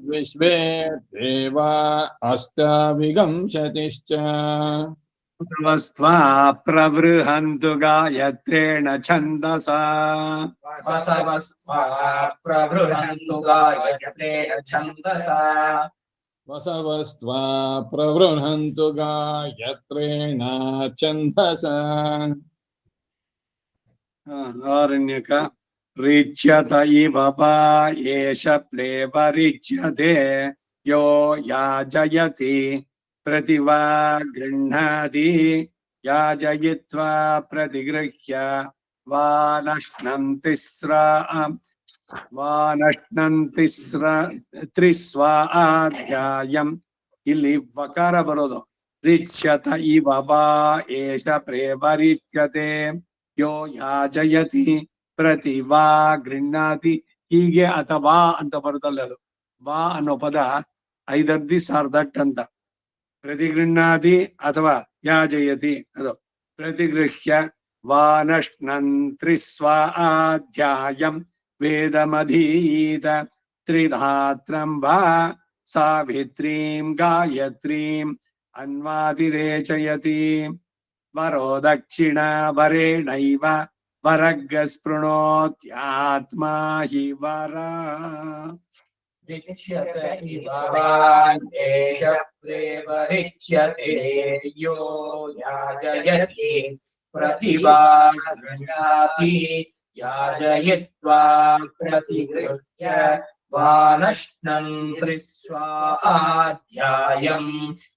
ವಿಶ್ವೇ ದೇವಾ ಅಷ್ಟಾವಿಗಂಶತಿಶ್ಚ ವಸ್ತ್ವಾ ಪ್ರವೃಹಂತು ಗಾಯತ್ರೇಣ ಛಂದಸಾ ಪ್ರವೃಹಂತು ಗಾಯತ್ರೇಣ ಛಂದಸಾ ವಸವಸ್ತ್ವಾ ಪ್ರವೃಹಂತು ಗಾಯತ್ರೇಣ ಛಂದಸಾ. ಆರಣ್ಯಕ ರಿಚ್ಯತ ಇವ ಏಷ ಪ್ರೇಮ ರಿಚ್ಯತೆ ಯೋ ಯಾಜಯತಿ ಪ್ರತಿವಾ ಗೃಹ್ಣಾತಿ ಯಾಜಯಿತ್ವಾ ಪ್ರತಿಗೃಹ್ಯ ವಾನಶ್ನಂತಿ ವಾನಶ್ನಂತಿ ತ್ರಿಸ್ವಾಧ್ಯಾಯಂ. ಇಲ್ಲಿ ವಕಾರ ಬರೋದು. ರಿಚ್ಯತ ಇವ ವಾ ಏಷ ಪ್ರೇವರಿಚ್ಯತೆ ಯೋ ಯಾಜಯತಿ ಪ್ರತಿ ವಾ ಗೃಹ್ಣಾತಿ. ಹೀಗೆ ಅಥವಾ ಅಂತ ಬರುತ್ತಲ್ಲ, ಅದು ವಾ ಅನ್ನೋ ಪದ ಐದರ್ದಿ ಸಾರ್ದಟ್ ಅಂತ. ಪ್ರತಿಗೃಹ್ಣಾತಿ ಅಥವಾ ಯಾಜಯತಿ ಅದು ಪ್ರತಿಗೃಹ್ಯ. ವಾನಶ್ನನ್ ತ್ರಿಸ್ವಾಧ್ಯಾಯಂ ವೇದಮಧೀತ ತ್ರಿಧಾತ್ರಂ ವಾ ಸಾವಿತ್ರೀಂ ಗಾಯತ್ರೀಂ ಅನ್ವಾತಿರೇಚಯತಿ. ವರೋ ದಕ್ಷಿಣ ವರೇಣೈವ ವರಗ್ಗ ಸ್ಪೃಣೋತ್ಯಾತ್ಮಾ ಹಿ ವರ. ऋच्यत इव वान् एष प्रेवरिच्यते यो याजयति प्रतिवा गृह्णाति याजयित्वा प्रतिगृह्य वानश्नन् त्रिस्वाध्यायं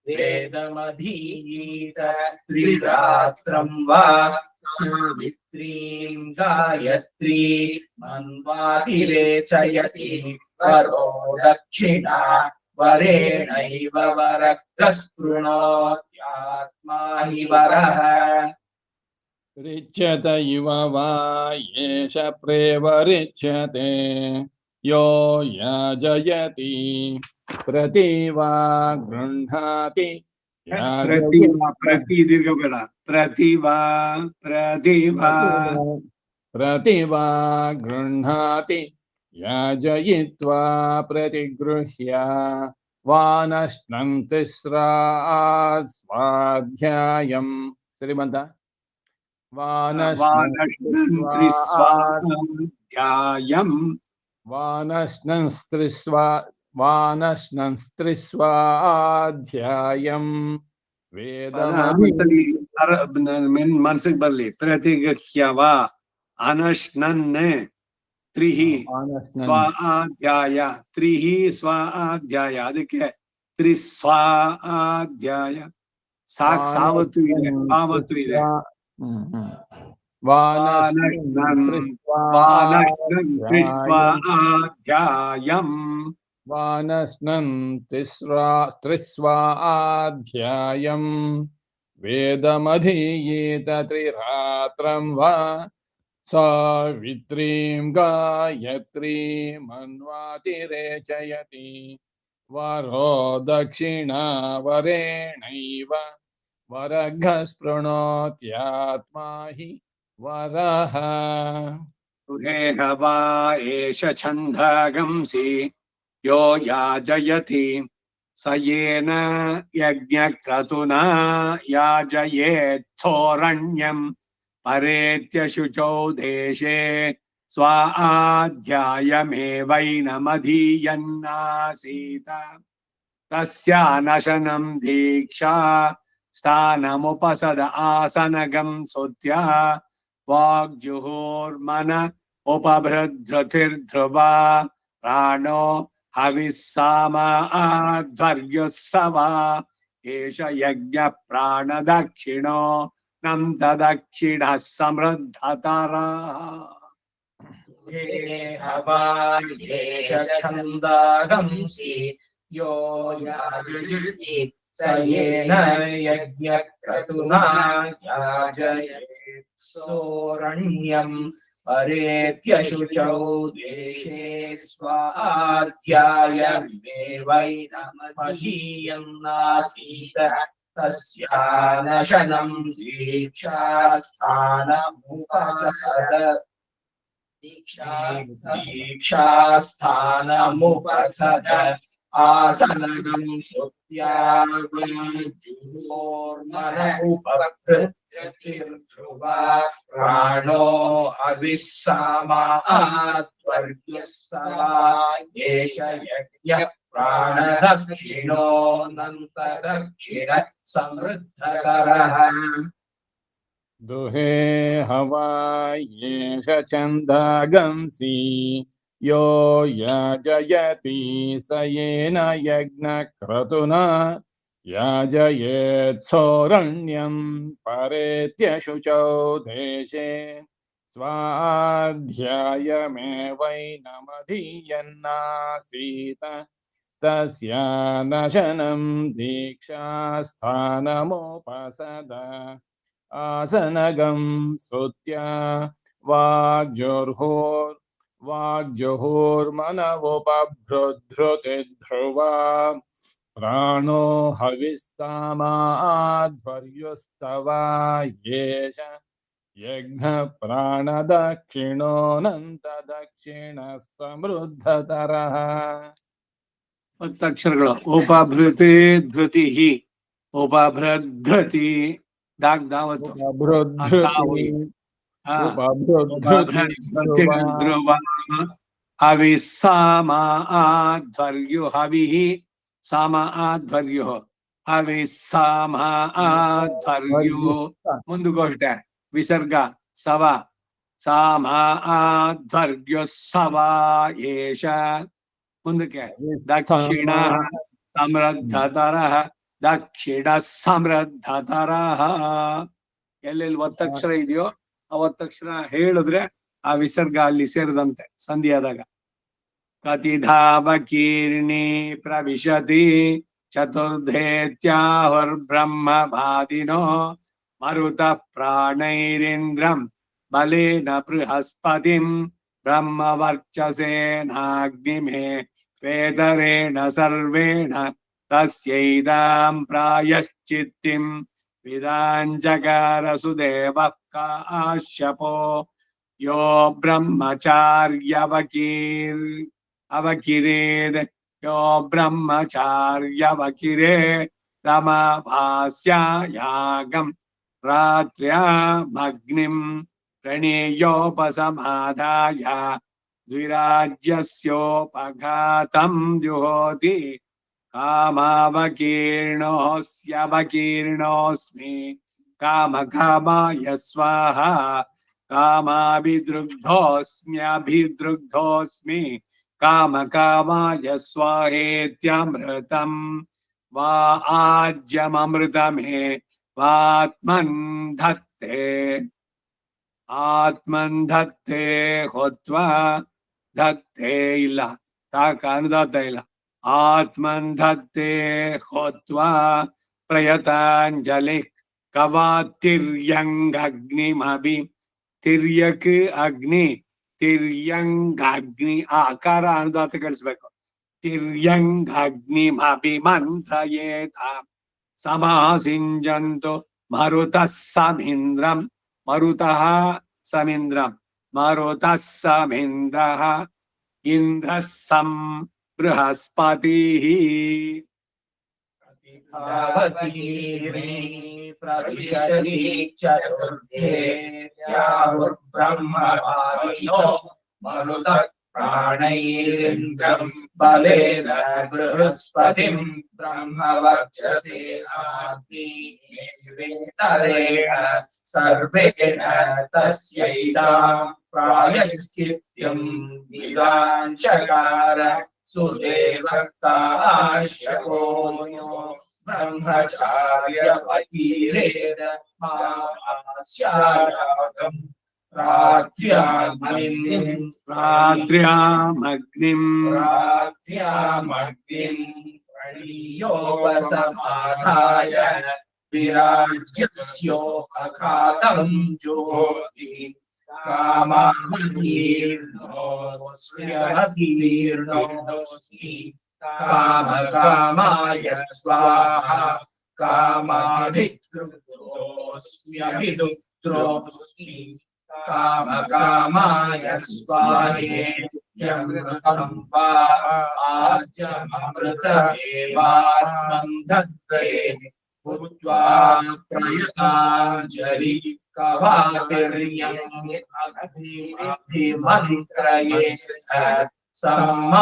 वेदमधीत त्रिरात्रं वा सावित्रीं गायत्री मन्वातिरेचयति वरो दक्षिणा वरेणैव वरक्तः स्पृणोत्यात्मा हि वरः. ऋच्यत इव वा एष प्रेवरिच्यते यो याजयति प्रति वा गृह्णाति ಪ್ರತಿ ದೀರ್ಘ ಬೇಡ. ಪ್ರತಿವಾ प्रति वा गृह्णाति याजयित्वा प्रतिगृह्य वानश्नं स्वाध्यायं. श्रीमन्त ವಾನಶ್ನಸ್ತ್ರಿಸ್ವಾಧ್ಯಾಯಂ ಮನಸ್ಸಿಗೆ ಬರ್ಲಿ. ಪ್ರತಿಗೃಹ್ಯವ ಅನಶ್ನನ್ ತ್ರಿಹಿ ಸ್ವಾಧ್ಯಾಯ. ತ್ರಿಹಿ ಸ್ವಾಧ್ಯಾಯ, ಅದಕ್ಕೆ ತ್ರಿಸ್ವಾಧ್ಯಾಯ. ಸಾವತ್ತು ಇದೆ, ಪಾವತ್ತು ಇದೆ. ತ್ರಿಸ್ವಾಧ್ಯಾಯಂ. वानस्नं त्रिस्वाध्यायं वेदमधीयेत त्रिरात्रं वा सावित्रीं गायत्रीमन्वातिरेचयति. वरो दक्षिणा वरेणैव वरग्ः स्पृणोत्यात्मा हि वरः. वा एष छन्दगंसि यो याजयति स येन यज्ञक्रतुना याजयेच्छोरण्यं परेत्य शुचौ देशे स्वाध्यायमेवैनमधीयन्नासीत. तस्यानशनं दीक्षा स्थानमुपसद आसनगं सुत्या वाग्जुहुर्मन उपभृद्धृतिर्ध्रुवा प्राणो हविस्सामाध्वर्युत्सवा. एष यज्ञ प्राणदक्षिणो नन्तदक्षिणः समृद्धतरः. हवायेष छन्दागंसि यो याजयति स येन यज्ञक्रतुना याजयेत् सोरण्यम् परेत्य शुचौ देशे स्वाध्यायमेवैनमधीयन्नासीत. तस्यानशनं दीक्षास्थानमुपसद आसनगं सुत्या वाग्जुहोर्मन उपभृत्यतिर्ध्रुवा प्राणो हविस्सामाध्वर्युत्सवा. एष यज्ञः प्राणदक्षिणो नन्तदक्षिणः समृद्धतरः. दुहे हवायेष छन्दगंसि यो याजयति स येन यज्ञक्रतुना याजयेत् सोरण्यं परेत्य शुचौ देशे स्वाध्यायमेवैनमधीयन्नासीत तस्य नशनं दीक्षास्थानमुपसद आसनगं श्रुत्य वाग्जुहुर्मनवोपभृद्धृतिध्रुवा प्राणो हविस्सामाध्वर्युस्सवा येष यज्ञप्राणदक्षिणोऽनन्तदक्षिणः समृद्धतरः ಒತ್ತಕ್ಷರಗಳು ಉಪಭೃತಿ ಧೃತಿ ಉಪಭೃಧೃತಿ ದಾಗ್ ದಾವತ್ತು उपभृद्धृति उपभृद्धृति ಧ್ರುವ ಹವಿಸ್ಸಾಮ ಆಧ್ವರ್ಯು ಹವಿಃ ಸಾಮ ಆಧ್ವರ್ಯು ಹವಿಸ್ಸಾಮ ಆಧ್ವರ್ಯು ಮುಂದುಗೋಷ್ಟೆ ವಿಸರ್ಗ ಸವ ಸಾಮ ಆಧ್ವರ್ಯು ಸವ ಏಷ ಮುಂದಕ್ಕೆ ದಕ್ಷಿಣ ಸಮೃದ್ಧತರ ದಕ್ಷಿಣ ಸಮೃದ್ಧತರ ಎಲ್ಲೆಲ್ಲಿ ಒತ್ತಕ್ಷರ ಇದೆಯೋ ಆ ಒತ್ತಕ್ಷರ ಹೇಳಿದ್ರೆ ಆ ವಿಸರ್ಗ ಅಲ್ಲಿ ಸೇರಿದಂತೆ ಸಂಧಿಯಾದಾಗ ಕತಿಧಾವಕೀರ್ಣಿ ಪ್ರವಿಶತಿ ಚತುರ್ಧೇತ್ಯಾಹುರ್ಬ್ರಹ್ಮ ಬಾದಿನೋ ಮರುತ ಪ್ರಾಣೈರೇಂದ್ರಂ ಬಲೇನ ಬೃಹಸ್ಪತಿಂ ಬ್ರಹ್ಮ ವರ್ಚಸೇನಾಗ್ನಿಮೇ ವೇದರೇಣ ಸರ್ವೇಣ ತಸ್ಯೈದಾಂ ಪ್ರಾಯಶ್ಚಿತ್ತಿಂ ವಿದಾಂಜಗಾರ ಸುದೇವಃ ಕಾಶ್ಯಪೋ यो ब्रह्मचार्यवकीरेद यो ब्रह्मचार्यवकिरे रमाभास्यायागं रात्र्यामग्निं प्रणेयोपसमाधाय द्विराज्यस्योपघातं जुहोति कामावकीर्णोऽस्यवकीर्णोऽस्मि कामकामाय स्वाहा कामाभिदृग्धोऽस्म्यभिदृग्धोऽस्मि कामकामाय स्वाहेत्यमृतं वा आज्यममृतमे वात्मन् धत्ते होत्वा धत्ते ಇಲ್ಲ ತಾಕ ಅನುದಾತ ಇಲ್ಲ ಆತ್ಮನ್ ಧತ್ತೆ ಹೋತ್ವಾ ಪ್ರಯತಾಂಜಲಿ ಕವಾತಿರ್ಯಂಗಗ್ನಿಮಭಿ ತಿರ್ಯಕ್ ಅಗ್ನಿ ತಿರ್ಯಂಗಾಗ್ನಿ ಆಕಾರ ಅನುದಾತ ಕಳಿಸ್ಬೇಕು ತಿರ್ಯಂಗಾಗ್ನಿಮಭಿಮಂತ್ರಯೇತ ಸಮಾಸಿಂಜಂತು ಮರುತಃ ಸಮೀಂದ್ರಂ ಮರುತಃ ಸಮೀಂದ್ರಂ ಮರುತಃ ಸಮೀಂದ್ರಃ ಇಂದ್ರಃ ಸಂ ಬೃಹಸ್ಪತಿಃ प्रविशति चतुर्धेत्याहुर्ब्रह्मवादिनो मरुतः प्राणैरिन्द्रं बलेन बृहस्पतिं ब्रह्मवर्चसेनाग्निवेतरेण सर्वेण तस्यैदां प्रायश्चित्तं विदाञ्चकार सुदेवः काश्यपो ब्रह्मचार्यवकीरेण महास्यायागं रात्र्यामग्निं प्रणीयोपसमाधाय विराज्यस्योपघातं जुहोति कामावकीर्णोऽस्म्यवकीर्णोऽस्मि कामकामाय स्वाहा कामाभिदृग्धोऽस्म्यभिदृग्धोऽस्मि कामकामाय स्वाहेत्यमृतं वा आज्यममृतमेवात्मन् धत्ते भूत्वा प्रयताञ्जलि कवातिर्यमन्त्रयेत सम्माशिञ्चन्तु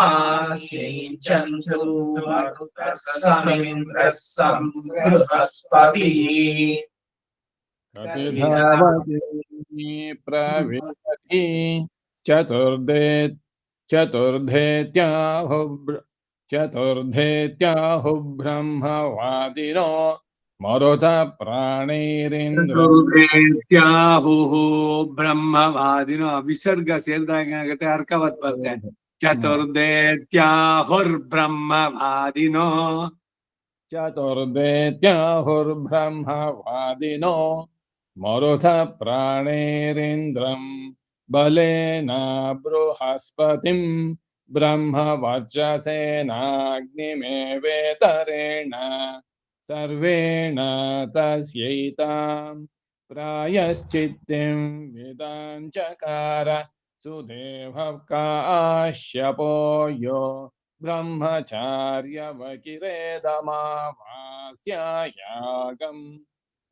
मरुतः समीन्द्रः सं बृहस्पतिः कतिधावति प्रविशति चतुर्धेत्याहुब्रह्मवादिनो ಮರುತ ಪ್ರಾಣೈರೇಂದ್ರ ಚತುರ್ವೇದ್ಯಾಹುಃ ಬ್ರಹ್ಮವಾದಿನೋ ವಿಸರ್ಗ ಸೇರಿದಾಗ ಆಗುತ್ತೆ ಅರ್ಕವತ್ ಬರುತ್ತೆ. ಚತುರ್ದೇತ್ಯಾಹುರ್ಬ್ರಹ್ಮವಾದಿನೋ ಚತುರ್ದೇತ್ಯಾಹುರ್ಬ್ರಹ್ಮವಾದಿನೋ ಮರುತ ಪ್ರಾಣೈರೇಂದ್ರಂ ಬಲೇನ ಬೃಹಸ್ಪತಿಂ ಬ್ರಹ್ಮವರ್ಚಸೇನಾಗ್ನಿಮೇವೇತರೇಣ ಸರ್ವೇಣ ತಸ್ಯೈತಾಂ ಪ್ರಾಯಶ್ಚಿತ್ತಿಂ ವಿದಾಂಚಕಾರ ಸುದೇವಃ ಕಾಶ್ಯಪೋ ಯೋ ಬ್ರಹ್ಮಚಾರ್ಯವಕಿರೇದಮಾವಾಸ್ಯಾಯಾಗಂ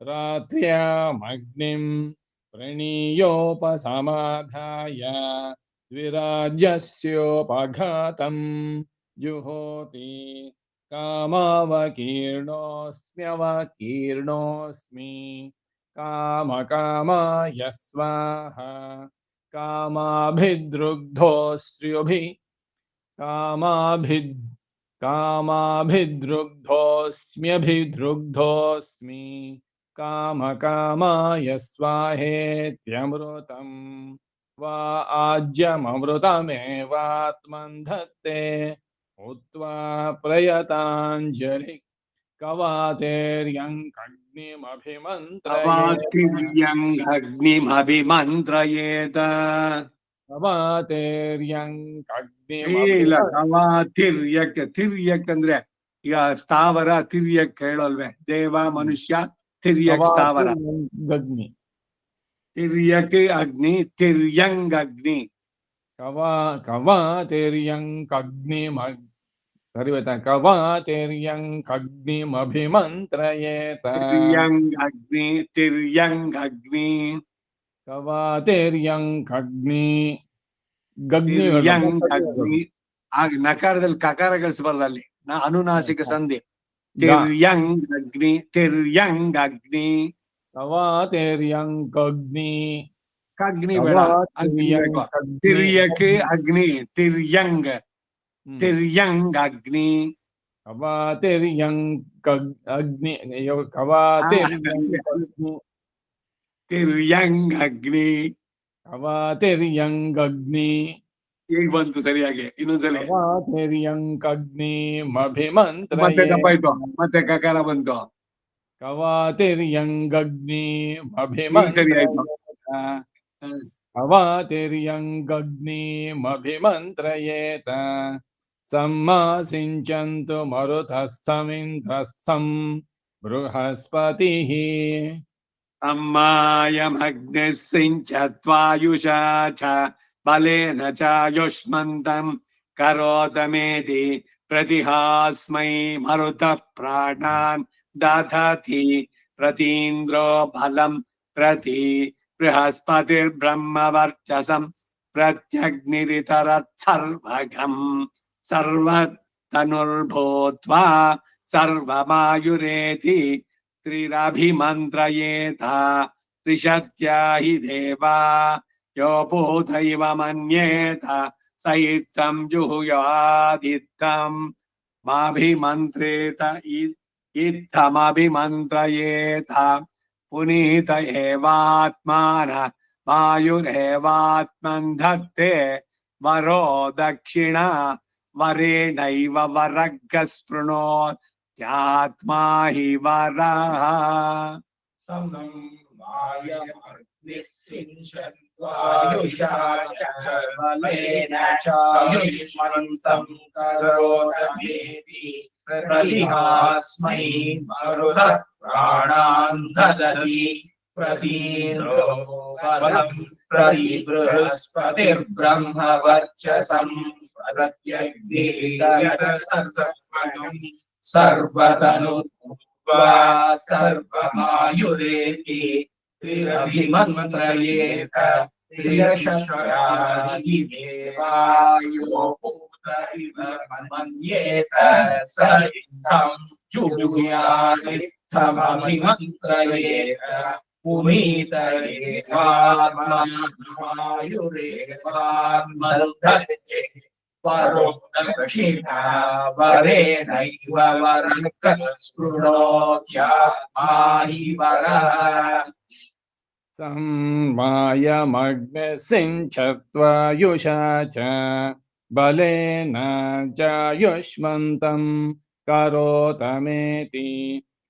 ರಾತ್ರ್ಯಾಮಗ್ನಿಂ ಪ್ರಣೀಯೋಪಸಮಾಧಾಯ ದ್ವಿರಾಜ್ಯಸ್ಯೋಪಘಾತಂ ಜುಹೋತಿ ಕಾಮಾವಕೀರ್ಣೋಸ್ಮ್ಯವಕೀರ್ಣೋಸ್ಮಿ ಕಾಮಕಾಮಾಯ ಸ್ವಾಹ ಕಾಮಾಭಿದೃಗ್ಧೋಸ್ರ್ಯುಭಿ ಕಾಮಾಭಿದೃಗ್ಧೋಸ್ಮ್ಯಭಿದೃಗ್ಧೋಸ್ಮಿ ಕಾಮಕಾಮಾಯ ಸ್ವಾಹೇತ್ಯಮೃತಂ ವಾ ಆಜ್ಯಮೃತಮೇವಾತ್ಮನ್ ಧತ್ತೆ ಉತ್ವಾ ಪ್ರಯತಾಂಜಲಿ ಕವಾತಿರ್ಯಂಗ್ನಿಮಭಿಮಂತ್ರಯೇತ ಇಲ್ಲ ಕವಾತಿರ್ಯಕ್ ತಿರ್ಯಕ್ ಅಂದ್ರೆ ಈಗ ಸ್ಥಾವರ ತಿರ್ಯಕ್ ಹೇಳೋಲ್ವೇ ದೇವ ಮನುಷ್ಯ ತಿರ್ಯಕ್ ಸ್ಥಾವರ ಅಗ್ನಿ ತಿರ್ಯಕ್ ಅಗ್ನಿ ತಿರ್ಯಂಗ್ ಅಗ್ನಿ ಕವಾತಿರ್ಯಂಕಗ್ನಿ ಸರಿ ಹೋಯ್ತಾ ಕವಾತಿರ್ಯಂಕಗ್ನಿಮಭಿಮಂತ್ರಯೇತ ತಿರ್ಯಂಗ್ ಅಗ್ನಿ ತಿರ್ಯಂಗ್ ಅಗ್ನಿ ಕವಾತಿರ್ಯಂಕಗ್ನಿ ತಿರ್ಯಂಗ್ ಅಗ್ನಿ ಆಗ ನಕಾರದಲ್ಲಿ ಕಕಾರ ಗಳಿಸಬಾರ್ದು ಅಲ್ಲಿ ಅನುನಾಸಿಕ ಸಂಧಿ ತಿರ್ಯಂಗ್ ಅಗ್ನಿ ತಿರ್ಯಂಗ್ ಅಗ್ನಿ ಕವಾತಿರ್ಯಂಕಗ್ನಿ ಅಗ್ನಿ ಬೇಡ ಅಗ್ನಿ ಬೇಕು ತಿರ್ಯಕ್ ಅಗ್ನಿ ತಿರ್ಯಂಗ್ ತಿರ್ಯಂಗ್ ಅಗ್ನಿ ಕವಾತಿರ್ಯಂಕಗ್ನಿ ಕವಾತಿರ್ಯಂಕಗ್ನಿ ತಿರ್ಯಂಗ್ ಅಗ್ನಿ ಕವಾತಿರ್ಯಂಕಗ್ನಿ ಈಗ ಬಂತು ಸರಿಯಾಗಿ ಇನ್ನೊಂದ್ಸಲಿ ಕವಾತಿರ್ಯಂಕಗ್ನಿ ಮತ್ತೆ ಮಭಿಮಂತ್ರಯೇ ತಪ್ಪಾಯ್ತು ಮತ್ತೆ ಕಕಾರ ಬಂತು ಕವಾತಿರ್ಯಂಕಗ್ನಿ ಈಗ ಸರಿ ಆಯ್ತು ಕವಾತಿರ್ಯಂಕಗ್ನಿ ಮಭಿಮಂತ್ರಯೇತ ಸಮ್ಮಾ ಸಿಂಚಂತು ಮರುತಃ ಸಮಿಂದ್ರಃ ಸಂ ಬೃಹಸ್ಪತಿಃ ಅಮ್ಮಾಯಮಗ್ನಿಃ ಸಿಂಚತ್ವಾಯುಷಾ ಚ ಬಲೇನ ಚಾಯುಷ್ಮಂತಂ ಕರೋತಮೇತಿ ಪ್ರತಿಹಾಸ್ಮೈ ಮರುತಃ ಪ್ರಾಣಾನ್ ದಧತಿ ಪ್ರತೀಂದ್ರೋ ಬಲಂ ಪ್ರತಿ ಬೃಹಸ್ಪತಿರ್ಬ್ರಹ್ಮವರ್ಚಸಂ ಪ್ರತ್ಯಗ್ನಿರಿತರತ್ ಸರ್ವಗಂ ಸರ್ವತನುರ್ಭೂತ್ವಾ ಸರ್ವಮಾಯುರೇತಿ ತ್ರಿರಭಿಮಂತ್ರಯೇತ ತ್ರಿಶತ್ಯಾ ಹಿ ದೇವಾ ಯೋ ಭೂತ ಇವ ಮನ್ಯೇತ ಸ ಇತ್ತಂ ಜುಹುಯಾದಿತ್ತಂ ಮಾಭಿಮಂತ್ರೇತ ಇತ್ತಮಭಿಮಂತ್ರಯೇತ ಪುನೀತ ಏವಾತ್ಮಾನ ವಾಯುರೇವಾತ್ಮನ್ ಧತ್ತೆ ವರೋ ದಕ್ಷಿಣ ವರೇಣೈವ ವರಗ್ಗ ಸ್ಪೃಣೋತ್ಯಾತ್ಮಾ ಹಿ ವರಃ ಸಮಂ ವಾಯುಷಾ ಚ ಬಲೇನ ಚಾಯುಷ್ಮಂತಂ ಕರೋತಮೇತಿ ಪ್ರತಿಹಾಸ್ಮೈ ಮರುತಃ ಪ್ರಾಣಾನ್ ದದತಿ ಪ್ರತೀಂದ್ರೋ ಬಲಂ ಪ್ರತಿ ಬೃಹಸ್ಪತಿರ್ಬ್ರಹ್ಮವರ್ಚಸಂ ಪ್ರತ್ಯಗ್ನಿರಿತರಸರ್ವಗಂ ಸರ್ವತನುರ್ಭೂತ್ವಾ ಸರ್ವಮಾಯುರೇತಿ ತ್ರಿರಭಿಮಂತ್ರಯೇತ ತ್ರಿಶತ್ಯಾ ಹಿ ದೇವಾ ಯೋ ಭೂತ ಇವ ಮನ್ಯೇತ ಸ ಇತ್ತಂ ಜುಹುಯಾದಿತ್ತಮಭಿಮಂತ್ರಯೇತ ಪುನೀತ ಏವಾತ್ಮಾಯುರೇವಾತ್ಮನ್ ಧತ್ತೆ वरोदक्षिणा वरेणैव वरः स्पृणोत्यात्मा हि वरः संवायमग्निसिञ्चत्वायुषा च बलेन चायुष्मन्तं करोतमेति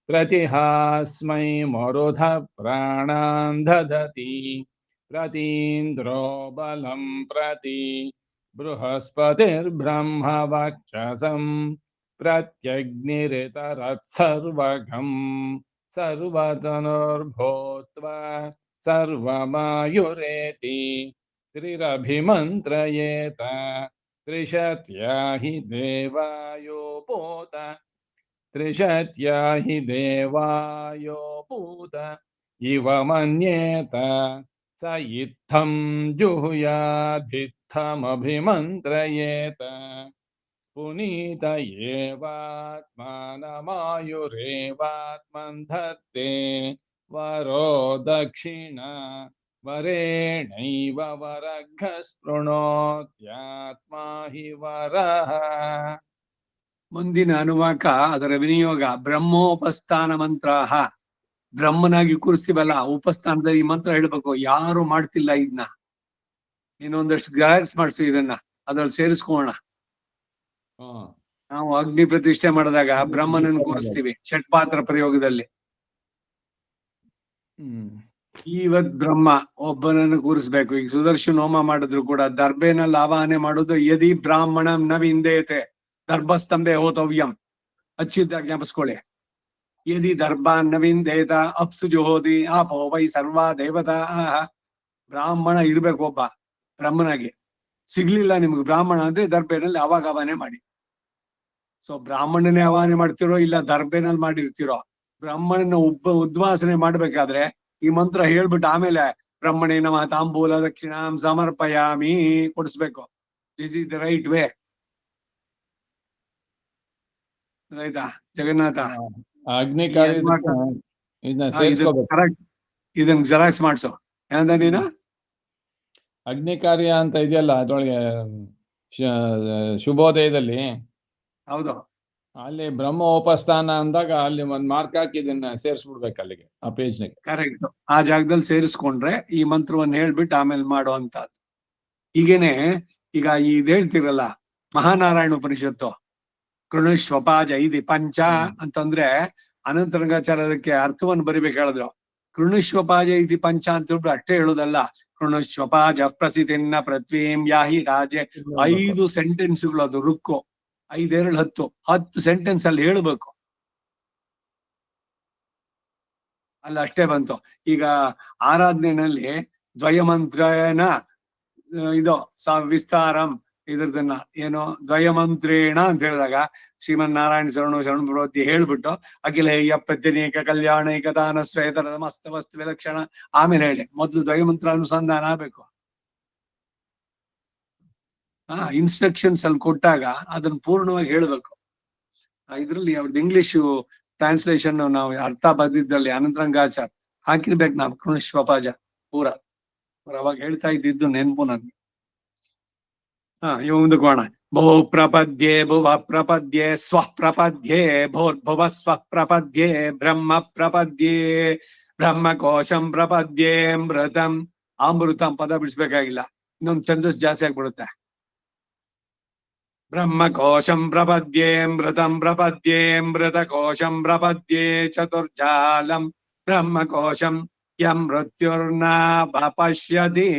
प्रतिहास्मै मरुधः प्राणान् ददति प्रतीन्द्रो बलं प्रति बृहस्पतिर्ब्रह्मवक्षसं प्रत्यग्निरितरत्सर्वगं सर्वतनुर्भूत्वा सर्वमायुरेति त्रिरभिमन्त्रयेत त्रिशत्या हि देवायोपूत त्रिशत्या हि देवायोपूत इव मन्येत स इत्थं जुहुयादित्थमभिमन्त्रयेत पुनीत एवात्मानमायुरेवात्मन् धत्ते वरो दक्षिण वरेणैव वरः स्पृणोत्यात्मा हि वरः. ಮುಂದಿನ ಅನುವಾಕ ಅದರ ವಿನಿಯೋಗ ಬ್ರಹ್ಮೋಪಸ್ಥಾನ ಮಂತ್ರಾಹ. ಬ್ರಹ್ಮನಾಗಿ ಕೂರಿಸ್ತೀವಲ್ಲ, ಉಪಸ್ಥಾನದಲ್ಲಿ ಈ ಮಂತ್ರ ಹೇಳ್ಬೇಕು. ಯಾರು ಮಾಡ್ತಿಲ್ಲ ಇದನ್ನ, ಇನ್ನೊಂದಷ್ಟು ಗ್ಯಾಲಕ್ಸ್ ಮಾಡಿಸಿ ಇದನ್ನ ಅದ್ರಲ್ಲಿ ಸೇರಿಸ್ಕೋಣ. ನಾವು ಅಗ್ನಿ ಪ್ರತಿಷ್ಠೆ ಮಾಡಿದಾಗ ಬ್ರಹ್ಮನನ್ನು ಕೂರಿಸ್ತೀವಿ ಷಟ್ಪಾತ್ರ ಪ್ರಯೋಗದಲ್ಲಿ. ಇವತ್ ಬ್ರಹ್ಮ ಒಬ್ಬನನ್ನು ಕೂರಿಸ್ಬೇಕು. ಈಗ ಸುದರ್ಶನ ಹೋಮ ಮಾಡಿದ್ರು ಕೂಡ ದರ್ಬೆನಲ್ಲಿ ಆವಾಹನೆ ಮಾಡೋದು ಯದಿ ಬ್ರಾಹ್ಮಣಂ ನ ವಿಂದೇತೆ ದರ್ಭಸ್ತಂಭೆ ಹೋತವ್ಯಂ. ಅಚ್ಚಿದ್ದ ಜ್ಞಾಪಿಸ್ಕೊಳ್ಳಿ. ಯದಿ ದರ್ಭಾನ್ ನ ವಿಂದೇತ ಅಪ್ಸು ಜುಹೋದಿ ಆಪೋ ವೈ ಸರ್ವ ದೇವತಾ. ಬ್ರಾಹ್ಮಣ ಇರ್ಬೇಕು ಒಬ್ಬ ಬ್ರಹ್ಮನಾಗಿ. ಸಿಗ್ಲಿಲ್ಲ ನಿಮ್ಗೆ ಬ್ರಾಹ್ಮಣ ಅಂದ್ರೆ ದರ್ಬೆನಲ್ಲಿ ಅವಾಗ ಆವಾಹನೆ ಮಾಡಿ. ಸೊ ಬ್ರಾಹ್ಮಣನೇ ಆವಾಹನೆ ಮಾಡ್ತಿರೋ ಇಲ್ಲ ದರ್ಬೆನಲ್ಲಿ ಮಾಡಿರ್ತಿರೋ, ಬ್ರಾಹ್ಮಣನ ಉದ್ವಾಸನೆ ಮಾಡ್ಬೇಕಾದ್ರೆ ಈ ಮಂತ್ರ ಹೇಳ್ಬಿಟ್ಟು ಆಮೇಲೆ ಬ್ರಹ್ಮಣೇ ನಮಃ ತಾಂಬೂಲ ದಕ್ಷಿಣಾಂ ಸಮರ್ಪಯಾಮಿ ಕೊಡಿಸ್ಬೇಕು. This is the right way. ಆಯ್ತಾ ಜಗನ್ನಾಥ? ಅಗ್ನಿ ಕರೆಕ್ಟ್. ಇದನ್ನ ಜೆರಾಕ್ಸ್ ಮಾಡ್ಸು. ಏನಂದ ನೀನು? ಅಗ್ನಿ ಕಾರ್ಯ ಅಂತ ಇದೆಯಲ್ಲ ಅದ್ರೊಳಗೆ ಶುಭೋದಯದಲ್ಲಿ. ಹೌದು, ಅಲ್ಲಿ ಬ್ರಹ್ಮ ಉಪಸ್ಥಾನ ಅಂದಾಗ ಅಲ್ಲಿ ಒಂದ್ ಮಾರ್ಕ್ ಹಾಕಿ ಇದನ್ನ ಸೇರಿಸ್ಬಿಡ್ಬೇಕು ಅಲ್ಲಿಗೆ, ಆ ಪೇಜ್ನಾಗೆ. ಕರೆಕ್ಟ್. ಆ ಜಾಗದಲ್ಲಿ ಸೇರಿಸ್ಕೊಂಡ್ರೆ ಈ ಮಂತ್ರವನ್ನು ಹೇಳ್ಬಿಟ್ಟು ಆಮೇಲೆ ಮಾಡುವಂತದ್ದು. ಹೀಗೇನೆ ಈಗ ಇದ್ ಹೇಳ್ತಿರಲ್ಲ ಮಹಾನಾರಾಯಣ ಉಪನಿಷತ್ತು, ಕೃಣುಷ್ವಪಾಜ ಇದಿ ಪಂಚ ಅಂತಂದ್ರೆ ಅನಂತರಂಗಾಚಾರ್ಯಕ್ಕೆ ಅರ್ಥವನ್ನು ಬರಿಬೇಕು ಹೇಳಿದ್ರು. ಕೃಣುಷ್ವಪಾಜ ಇದಿ ಪಂಚ ಅಂತ ಹೇಳ್ಬಿಟ್ಟು ಅಷ್ಟೇ ಹೇಳೋದಲ್ಲ. ಕೃಣುಷ್ವಪಾಜ ಪ್ರಸಿದ್ಧಿನ್ನ ಪೃಥ್ವೀಂ ಯಾಹಿ ರಾಜೆ. 5 ಸೆಂಟೆನ್ಸ್ಗಳು ಅದು. ರುಕ್ಕು 5 2 10 ಸೆಂಟೆನ್ಸ್ ಅಲ್ಲಿ ಹೇಳ್ಬೇಕು. ಅಲ್ಲಿ ಅಷ್ಟೇ ಬಂತು. ಈಗ ಆರಾಧನೆಯಲ್ಲಿ ದ್ವಯಮಂತ್ರನ ಇದು ವಿಸ್ತಾರಂ ಇದ್ರದನ್ನ ಏನು ದ್ವಯಮಂತ್ರೇಣ ಅಂತ ಹೇಳಿದಾಗ ಶ್ರೀಮನ್ನಾರಾಯಣ ಶರಣು ಶರಣ ಪ್ರವೃತ್ತಿ ಹೇಳ್ಬಿಟ್ಟು ಅಖಿಲೇಯ ಪ್ರತ್ಯನೇಕ ಕಲ್ಯಾಣೈಕ ದಾನ ಶ್ವೇತರದ ಮಸ್ತ ವಸ್ತು ವಿಲಕ್ಷಣ ಆಮೇಲೆ ಹೇಳಿ. ಮೊದ್ಲು ದ್ವಯಮಂತ್ರ ಅನುಸಂಧಾನ ಆಗ್ಬೇಕು. ಇನ್ಸ್ಟ್ರಕ್ಷನ್ಸ್ ಅಲ್ಲಿ ಕೊಟ್ಟಾಗ ಅದನ್ನ ಪೂರ್ಣವಾಗಿ ಹೇಳ್ಬೇಕು. ಇದ್ರಲ್ಲಿ ಅವ್ರದ್ದು ಇಂಗ್ಲಿಷ್ ಟ್ರಾನ್ಸ್ಲೇಷನ್ ನಾವು ಅರ್ಥ ಬದ್ದಿದ್ರಲ್ಲಿ ಅನಂತರಂಗಾಚಾರ್ ಹಾಕಿರ್ಬೇಕು ನಾವು. ಕೃಣುಷ್ವಪಾಜ ಪೂರ ಅವಾಗ ಹೇಳ್ತಾ ಇದ್ದಿದ್ದು ನೆನ್ಪು ನನ್ಗೆ. ಇವಂದು ಕೋಣ. ಭೋ ಪ್ರಪದ್ಯೆ ಭುವ ಪ್ರಪದ್ಯೆ ಸ್ವಃ ಪ್ರಪದ್ಯೆ ಭೋರ್ಭುವ ಸ್ವಃ ಪ್ರಪದ್ಯೆ ಬ್ರಹ್ಮ ಪ್ರಪದ್ಯೆ ಬ್ರಹ್ಮಕೋಶಂ ಪ್ರಪದ್ಯೆ ಮೃತಂ. ಅಮೃತಂ ಪದ ಬಿಡಿಸ್ಬೇಕಾಗಿಲ್ಲ, ಇನ್ನೊಂದು ಛಂದಸ್ ಜಾಸ್ತಿ ಆಗ್ಬಿಡುತ್ತೆ. ಬ್ರಹ್ಮಕೋಶಂ ಪ್ರಪದ್ಯೆ ಮೃತಂ ಪ್ರಪದ್ಯೆ ಮೃತಕೋಶಂ ಪ್ರಪದ್ಯೆ ಚತುರ್ಜಾಲಂ ಬ್ರಹ್ಮಕೋಶಂ ಯಂ ಮೃತ್ಯುರ್ನ ಪಶ್ಯತಿ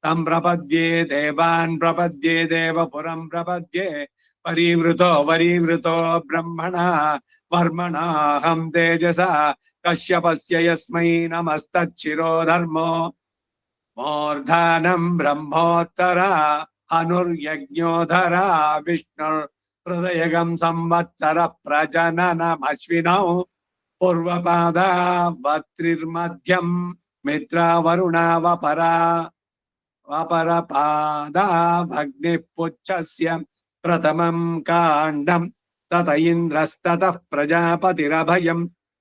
ತಂ ಪ್ರಪದ್ಯೆ ದೇವಾನ್ ಪ್ರಪದ್ಯೆ ದೇವಪುರಂ ಪ್ರಪದ್ಯೆ ವರೀವೃತೋ ಬ್ರಹ್ಮಣ ವರ್ಮಣಾಹಂ ತೇಜಸ ಕಶ್ಯಪಸ್ಯ ಯಸ್ಮೈ ನಮಸ್ತಚ್ಚಿರೋ ಧರ್ಮೋ ಮೂರ್ಧಾನಂ ಬ್ರಹ್ಮೋತ್ತರ ಹನುರ್ಯಜ್ಞೋಧರ ವಿಷ್ಣು ಹೃದಯಗಂ ಸಂವತ್ಸರ ಪ್ರಜನನಮಶ್ವಿನೌ ಪೂರ್ವಪಾದ ವತ್ರಿರ್ಮಧ್ಯಂ ಮಿತ್ರ ವರುಣ ವಪರಪಾದ ಭಗ್ನಿ ಪುಚ್ಛಸ್ಯ ಪ್ರಥಮಂ ಕಾಂಡಂ ತತ ಇಂದ್ರಸ್ತತಃ ಪ್ರಜಾಪತಿರಭಯಂ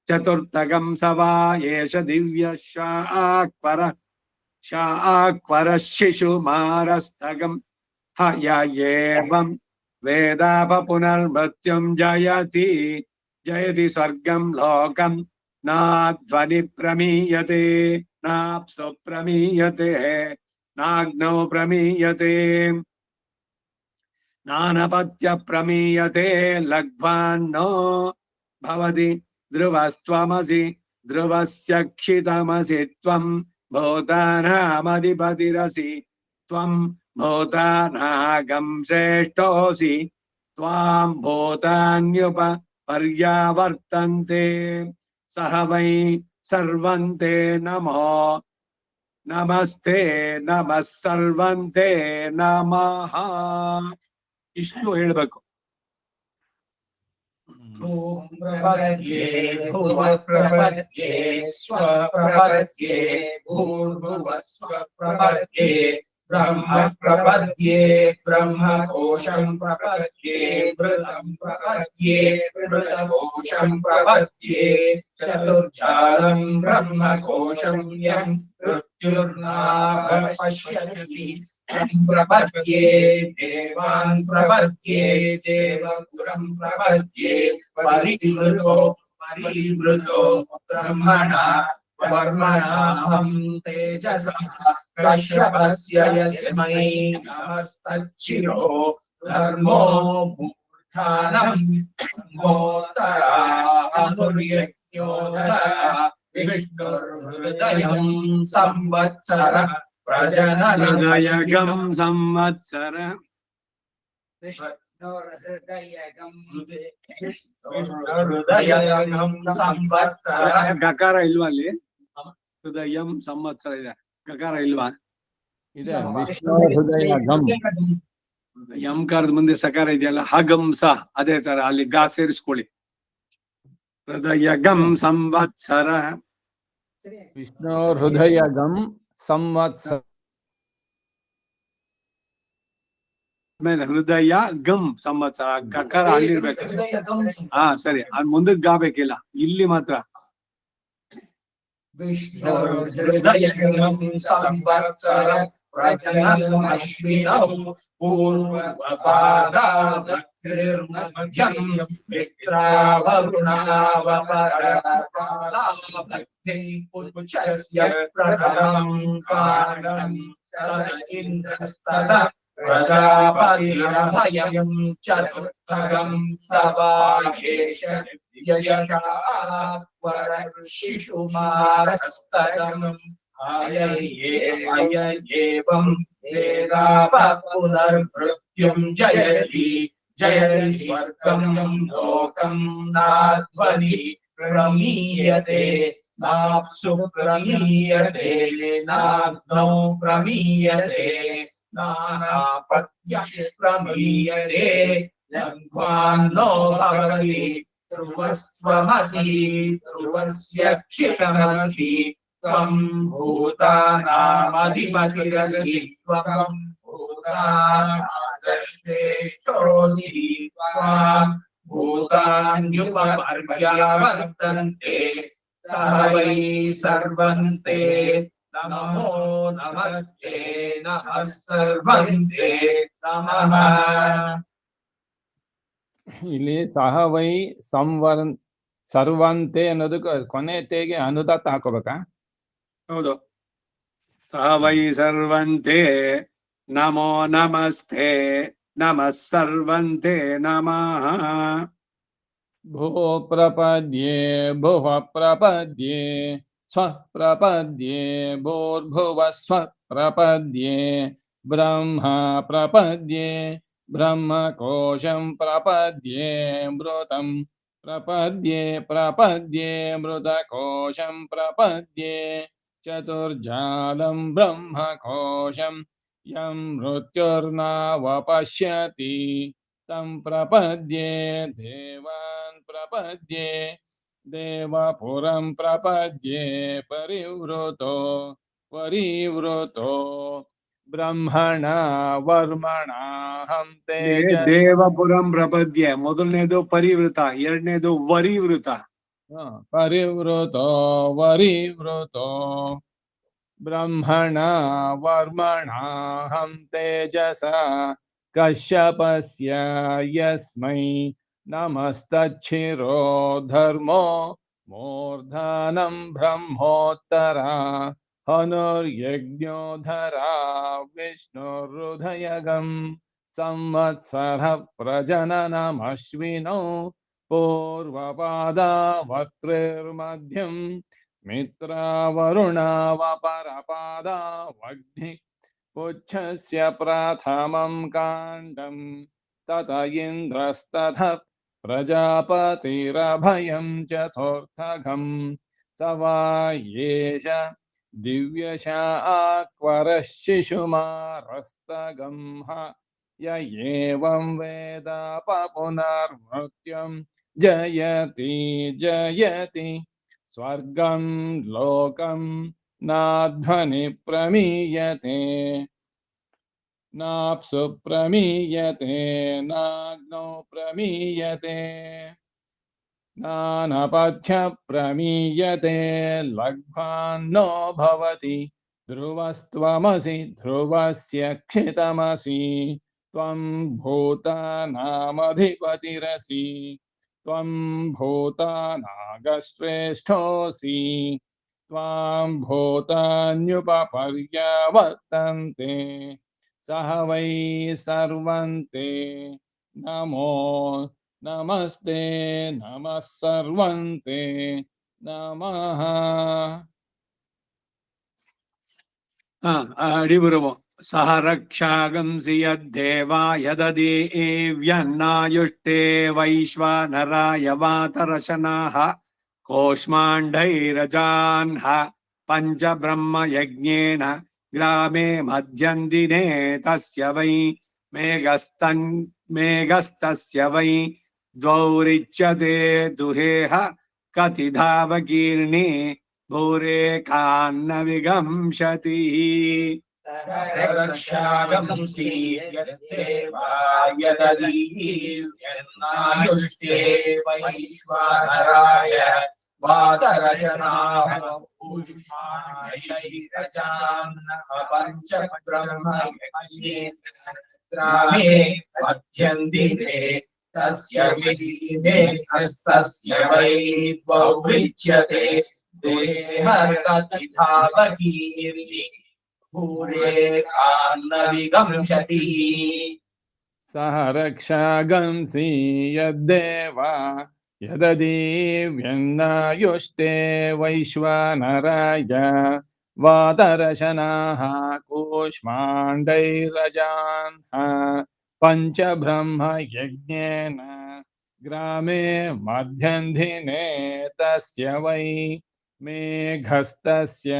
ಚತುರ್ಥಕಂ ಸವಾ ಏಷ ದಿವ್ಯ ಶಾಕ್ವರ ಶಿಶುಮಾರಸ್ತಗಂ ಹಯ ಏವಂ वेदाप पुनर्मृत्युं जयति जयति स्वर्गं लोकं नाध्वनि प्रमीयते नाप्सु प्रमीयते नाग्नौ प्रमीयते नानपत्य प्रमीयते लग्ध्वान्नो भवति ध्रुवस्त्वमसि ध्रुवस्य क्षितमसि त्वं भूतानामधिपतिरसि त्वं भूतानागं श्रेष्ठोऽसि त्वां भूतान्युप पर्यावर्तन्ते सह वै सर्वन्ते नमो नमस्ते नमः सर्वन्ते नमः इಷ್ಟು ಹೇಳ್ಬೇಕು ॐ प्रपद्ये भूर्प्रपद्ये स्वप्रपद्ये भूर्भुवस्वप्रपद्ये ब्रह्म प्रपद्ये ब्रह्मकोशं प्रपद्ये मृतं प्रपद्ये मृतकोशं प्रपद्ये चतुर्जालं ब्रह्मकोशं यं मृत्युर्नाभपश्यति प्रपद्ये देवान् प्रपद्ये देवपुरं प्रपद्ये परिवृतो ब्रह्मणा वर्मणाहं तेजसा कश्यपस्य यस्मै नमस्तच्छिरो धर्मो मूर्धानं मोत्तरानुर्यज्ञोदरा विष्णुर्हृदयं संवत्सरः हृदयगं संवत्सर हृदयगं संवत्सर ಗಕಾರ ಇಲ್ವಾ ಅಲ್ಲಿ ಹೃದಯಂ ಸಂವತ್ಸರ ಇದೆ ಗಕಾರ ಇಲ್ವಾ ಇದೆ ವಿಷ್ಣು ಹೃದಯ ಗಮ್ ಯಂಕಾರದ ಮುಂದೆ ಸಕಾರ ಇದೆಯಲ್ಲ ಹಗಂಸ ಅದೇ ತರ ಅಲ್ಲಿ ಗಾ ಸೇರಿಸ್ಕೊಳ್ಳಿ ಹೃದಯಗಂ ಸಂವತ್ಸರ ವಿಷ್ಣು ಹೃದಯ ಗಮ್ ಸಂವತ್ಸರ ಆಮೇಲೆ ಹೃದಯ ಗಮ್ ಸಂವತ್ಸರ ಗಕಾರ ಅಲ್ಲಿರ್ಬೇಕು ಹಾ ಸರಿ ಅದ್ ಮುಂದಕ್ಕೆ ಗಾ ಬೇಕಿಲ್ಲ ಇಲ್ಲಿ ಮಾತ್ರ विष्णुर्हृदयगं संवत्सर प्रजननमश्विनौ पूर्वपादाभक्तिर्मध्यं मित्रावरुणावपरकालाभक्तिपुच्छस्य प्रथमं कारणं तद इन्द्रस्ततः प्रजापतिरभयं चतुर्थकं सवायेश शिशुमारस्तरम् अययेवं वेदाप पुनर्मृत्युं जयति जयति स्वर्गं लोकं नाध्वनि प्रमीयते नाप्सु प्रमीयते नाग्नौ प्रमीयते नानापत्य प्रमीयते लघ्वान्नो भवति ध्रुवस्त्वमसि ध्रुवस्य क्षितमसि त्वं भूतानामधिपतिरसि त्वं भूतानाश्रेष्ठोऽसि त्वां भूतान्युपपर्यावर्तन्ते सह वै सर्वन्ते नमो नमस्ते नमः सर्वन्ते नमः ಇಲ್ಲಿ ಸಹ ವೈ ಸರ್ವಂತೆ ಅನ್ನೋದಕ್ಕೆ ಕೊನೆ ತೇಗೆ ಅನುದಾತ ಹಾಕೋಬೇಕಾ? ಹೌದು ಸಹ ವೈ ಸರ್ವಂತೆ ನಮೋ ನಮಸ್ತೆ ನಮಃ ಸರ್ವಂತೆ ನಮಃ ಭೂ ಪ್ರಪದ್ಯೆ ಭುವ ಪ್ರಪದ್ಯೆ ಸ್ವ ಪ್ರಪದ್ಯೆ ಭೂರ್ಭುವ ಸ್ವ ಪ್ರಪದ್ಯೆ ಬ್ರಹ್ಮ ಪ್ರಪದ್ಯೆ ಬ್ರಹ್ಮಕೋಶಂ ಪ್ರಪದ್ಯೆ ಮೃತಂ ಪ್ರಪದ್ಯೆ ಪ್ರಪದ್ಯೆ ಮೃತಕೋಶಂ ಪ್ರಪದ್ಯೆ ಚತುರ್ಜಾಲಂ ಬ್ರಹ್ಮಕೋಶಂ ಯಂ ಮೃತ್ಯುರ್ನಾವಪಶ್ಯತಿ तं प्रपद्ये देवान् प्रपद्ये देवपुरं प्रपद्ये परिवृतो ಬ್ರಹ್ಮಣ ವರ್ಮಣಾಹಂ ತೇಜ ದೇವಪುರಂ ಪ್ರಪದ್ಯೆ ಮೊದಲನೇದು ಪರಿವೃತ ಎರಡನೇದು ವರಿವೃತ ಪರಿವೃತೋ ವರಿವೃತೋ ಬ್ರಹ್ಮಣ ವರ್ಮಣಾಹಂ ತೇಜಸ कश्यपस्य यस्मै नमस्तच्छिरो धर्मो मूर्धनं ब्रह्मोत्तरा हनुर्यज्ञोधरा विष्णुहृदयगं संवत्सरः प्रजननमश्विनौ पूर्वपादा वक्त्रिर्मध्यं मित्रावरुणा वपरपादा वग्नि पुच्छस्य प्रथमं काण्डं तत इन्द्रस्तथ प्रजापतिरभयं चतुर्थकं स वा येष दिव्यशाक्वरशिशुमारस्तगं य एवं वेद पुनर्मृत्युं जयति जयति स्वर्गं लोकं नाध्वनि प्रमीयते नाप्सु प्रमीयते नाग्नौ प्रमीयते नानपथ्य प्रमीयते लघ्वान्नो भवति ध्रुवस्त्वमसि ध्रुवस्य क्षितमसि त्वं भूतानामधिपतिरसि त्वं भूतानागश्रेष्ठोऽसि त्वां भूतान्युपपर्यवर्तन्ते सह वै सर्वन्ते नमो नमस्ते नमः सर्वन्ते नमः. ಅಡಿಬುರವು ಸಹ ರಕ್ಷಾಗಂಸಿ ಯದ್ದೇವಾ ಯದದೇವ್ಯನ್ನಾಯುಷ್ಟೇ ವೈಶ್ವಾನರಾಯ ವಾತರಶನಾಃ ಕೋಷ್ಮಾಂಡೈರಜಾನ್ಹ ಪಂಚಬ್ರಹ್ಮ ಯಜ್ಞೇನ ಗ್ರಾಮೇ ಮಧ್ಯಂದಿನೇ ತಸ್ಯ ವೈ ಮೇಘಸ್ತಸ್ಯ ವೈ ದ್ವೌರಿಚ್ಯತೆ ದುಹೇಹ ಕತಿಧಾವಕೀರ್ಣಿ ಭೂರೆ ಕಾನ್ನ ವಿಗಂಶತಿ रक्षागंसि यद्देवा यददीर्यन्नायुष्टे वैश्वानराय वातरशनाः ऊष्मायैरजान्नः पञ्चब्रह्म यज्ञेन ग्रामे मध्यन्दिने तस्य मेघस्तस्य वै द्वौरिच्यते देहकतिधावकीर्णि भूरे कान्न विगंशति सह रक्षागंसि यद्देवा यददीव्यन्नायुष्टे वैश्वानराय वातरशनाः कूष्माण्डैरजान्ह पञ्चब्रह्म यज्ञेन ग्रामे मध्यन्दिने तस्य वै मेघस्तस्य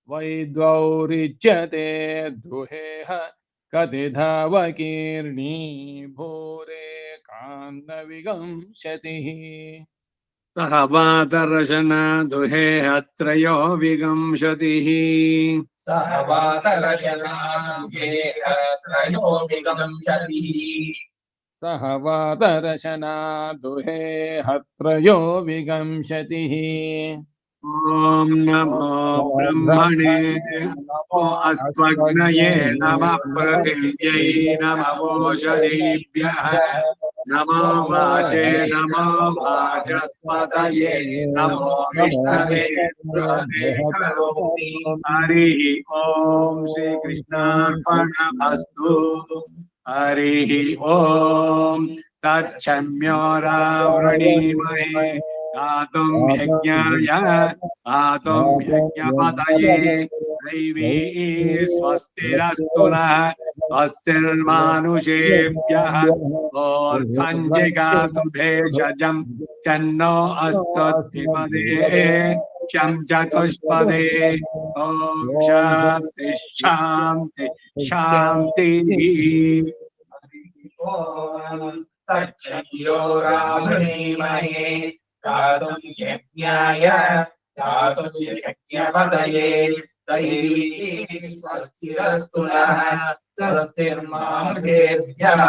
वै द्वौरिच्यते दुहेह कतिधावकीर्णि भूरे कान्न विगंशतिः सह वातरशना दुहेह त्रयो विगंशतिः सह वातरशनानुगे त्रयो विगंशतिः सह वातरशना दुहेह त्रयो विगंशतिः ॐ नमो ब्रह्मणे नमो अस्त्वग्नये नमः पृथिव्यै नमो ओषधीभ्यः नमो वाचे नमो वाचस्पतये नमो विष्णवे हरिः ॐ श्रीकृष्णार्पणमस्तु हरिः ॐ तच्छम्यो रावणीमहे गातुं यज्ञाय गातुं यज्ञपतये दैवी स्वस्तिरस्तु नः स्वस्तिर्मानुषेभ्यः ऊर्ध्वं जिगातु भेषजं तन्नो अस्तुद्विपदे शं चतुष्पदे ॐ शान्ति शान्ति शान्तिः तच्छम्यो रावणीमहे गातुं यज्ञाय गातुं यज्ञपतये दैवी स्वस्तिरस्तु नः स्वस्तिर्मानुषेभ्यः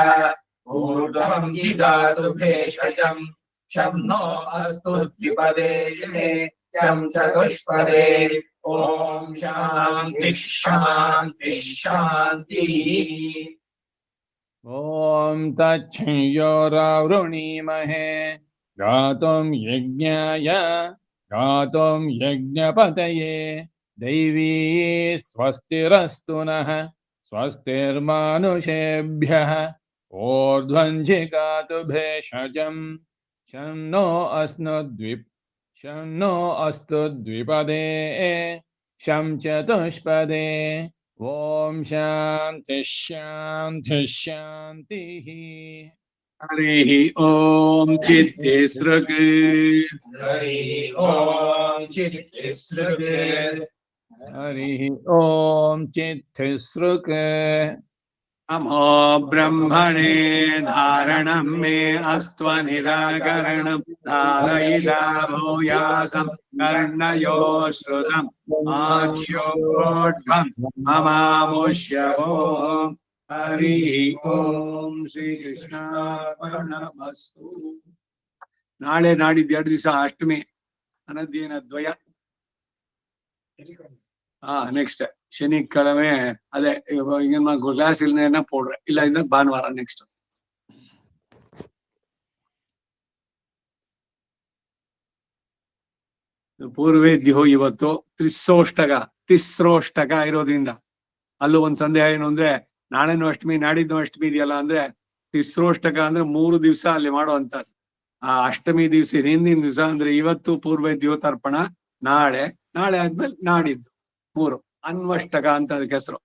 ऊर्ध्वं जिगातु भेषजं शं नो अस्तु द्विपदे शं चतुष्पदे ॐ शान्तिः शान्तिः शान्तिः ಓಂ ತಚ್ಛಂಯೋರಾವೃಣೀಮಹೇ ಗಾತುಂ ಯಜ್ಞಾಯ ಗಾತುಂ ಯಜ್ಞಪತಯೇ ದೈವೀ ಸ್ವಸ್ತಿರಸ್ತು ನಃ ಸ್ವಸ್ತಿರ್ಮಾನುಷೇಭ್ಯಃ ಊರ್ಧ್ವಂಜಿಗಾತು ಭೇಷಜಂ ಶಂ नो अस्तु द्विपदे शं चतुष्पदे ओम शांति शांति शांतिः हरिः ओम चित्तिसृक् हरि ओम चित्तिसृक् हरिः ओम चित्तिसृक् नमो ब्रह्मणे धारणं मे अस्त्वनिराकरणं धारयिता भूयासं कर्णयो श्रुतम् आद्योढ्वं ममामुष्यवो हरिः ओम ಶ್ರೀಕೃಷ್ಣಾರ್ಪಣಮಸ್ತು. ನಾಳೆ ನಾಡಿದ್ದು 2 ದಿವಸ ಅಷ್ಟಮಿ ಅನಧ್ಯಯನ ದ್ವಯ. ನೆಕ್ಸ್ಟ್ ಶನಿಕ್ಕಿழமை ಅದೇ ಕ್ಲಾಸ್ ಇಲ್ಲ ಪೋಡ್ರೆ ಇಲ್ಲ ಇನ್ನ ಭಾನುವಾರ ನೆಕ್ಸ್ಟ್. ಪೂರ್ವೇದ್ಯೋ ಇವತ್ತು ತಿಸ್ರೋಷ್ಟಕ ಇರೋದ್ರಿಂದ ಅಲ್ಲೂ ಒಂದ್ ಸಂದೇಹ ಏನು ಅಂದ್ರೆ ನಾಳೆನೂ ಅಷ್ಟಮಿ ನಾಡಿದ್ದು ಅಷ್ಟಮಿ ಇದೆಯಲ್ಲ ಅಂದ್ರೆ ತಿಸ್ರೋಷ್ಟಕ ಅಂದ್ರೆ 3 ದಿವಸ ಅಲ್ಲಿ ಮಾಡುವಂತ. ಆ ಅಷ್ಟಮಿ ದಿವಸ ಹಿಂದಿನ ದಿವಸ ಅಂದ್ರೆ ಇವತ್ತು ಪೂರ್ವೇದ್ಯೋ ತರ್ಪಣ, ನಾಳೆ ಆದ್ಮೇಲೆ ನಾಡಿದ್ದು 3 ಅನ್ವಷ್ಟಕ ಅಂತ ಅದಕ್ಕೆ ಹೆಸರು.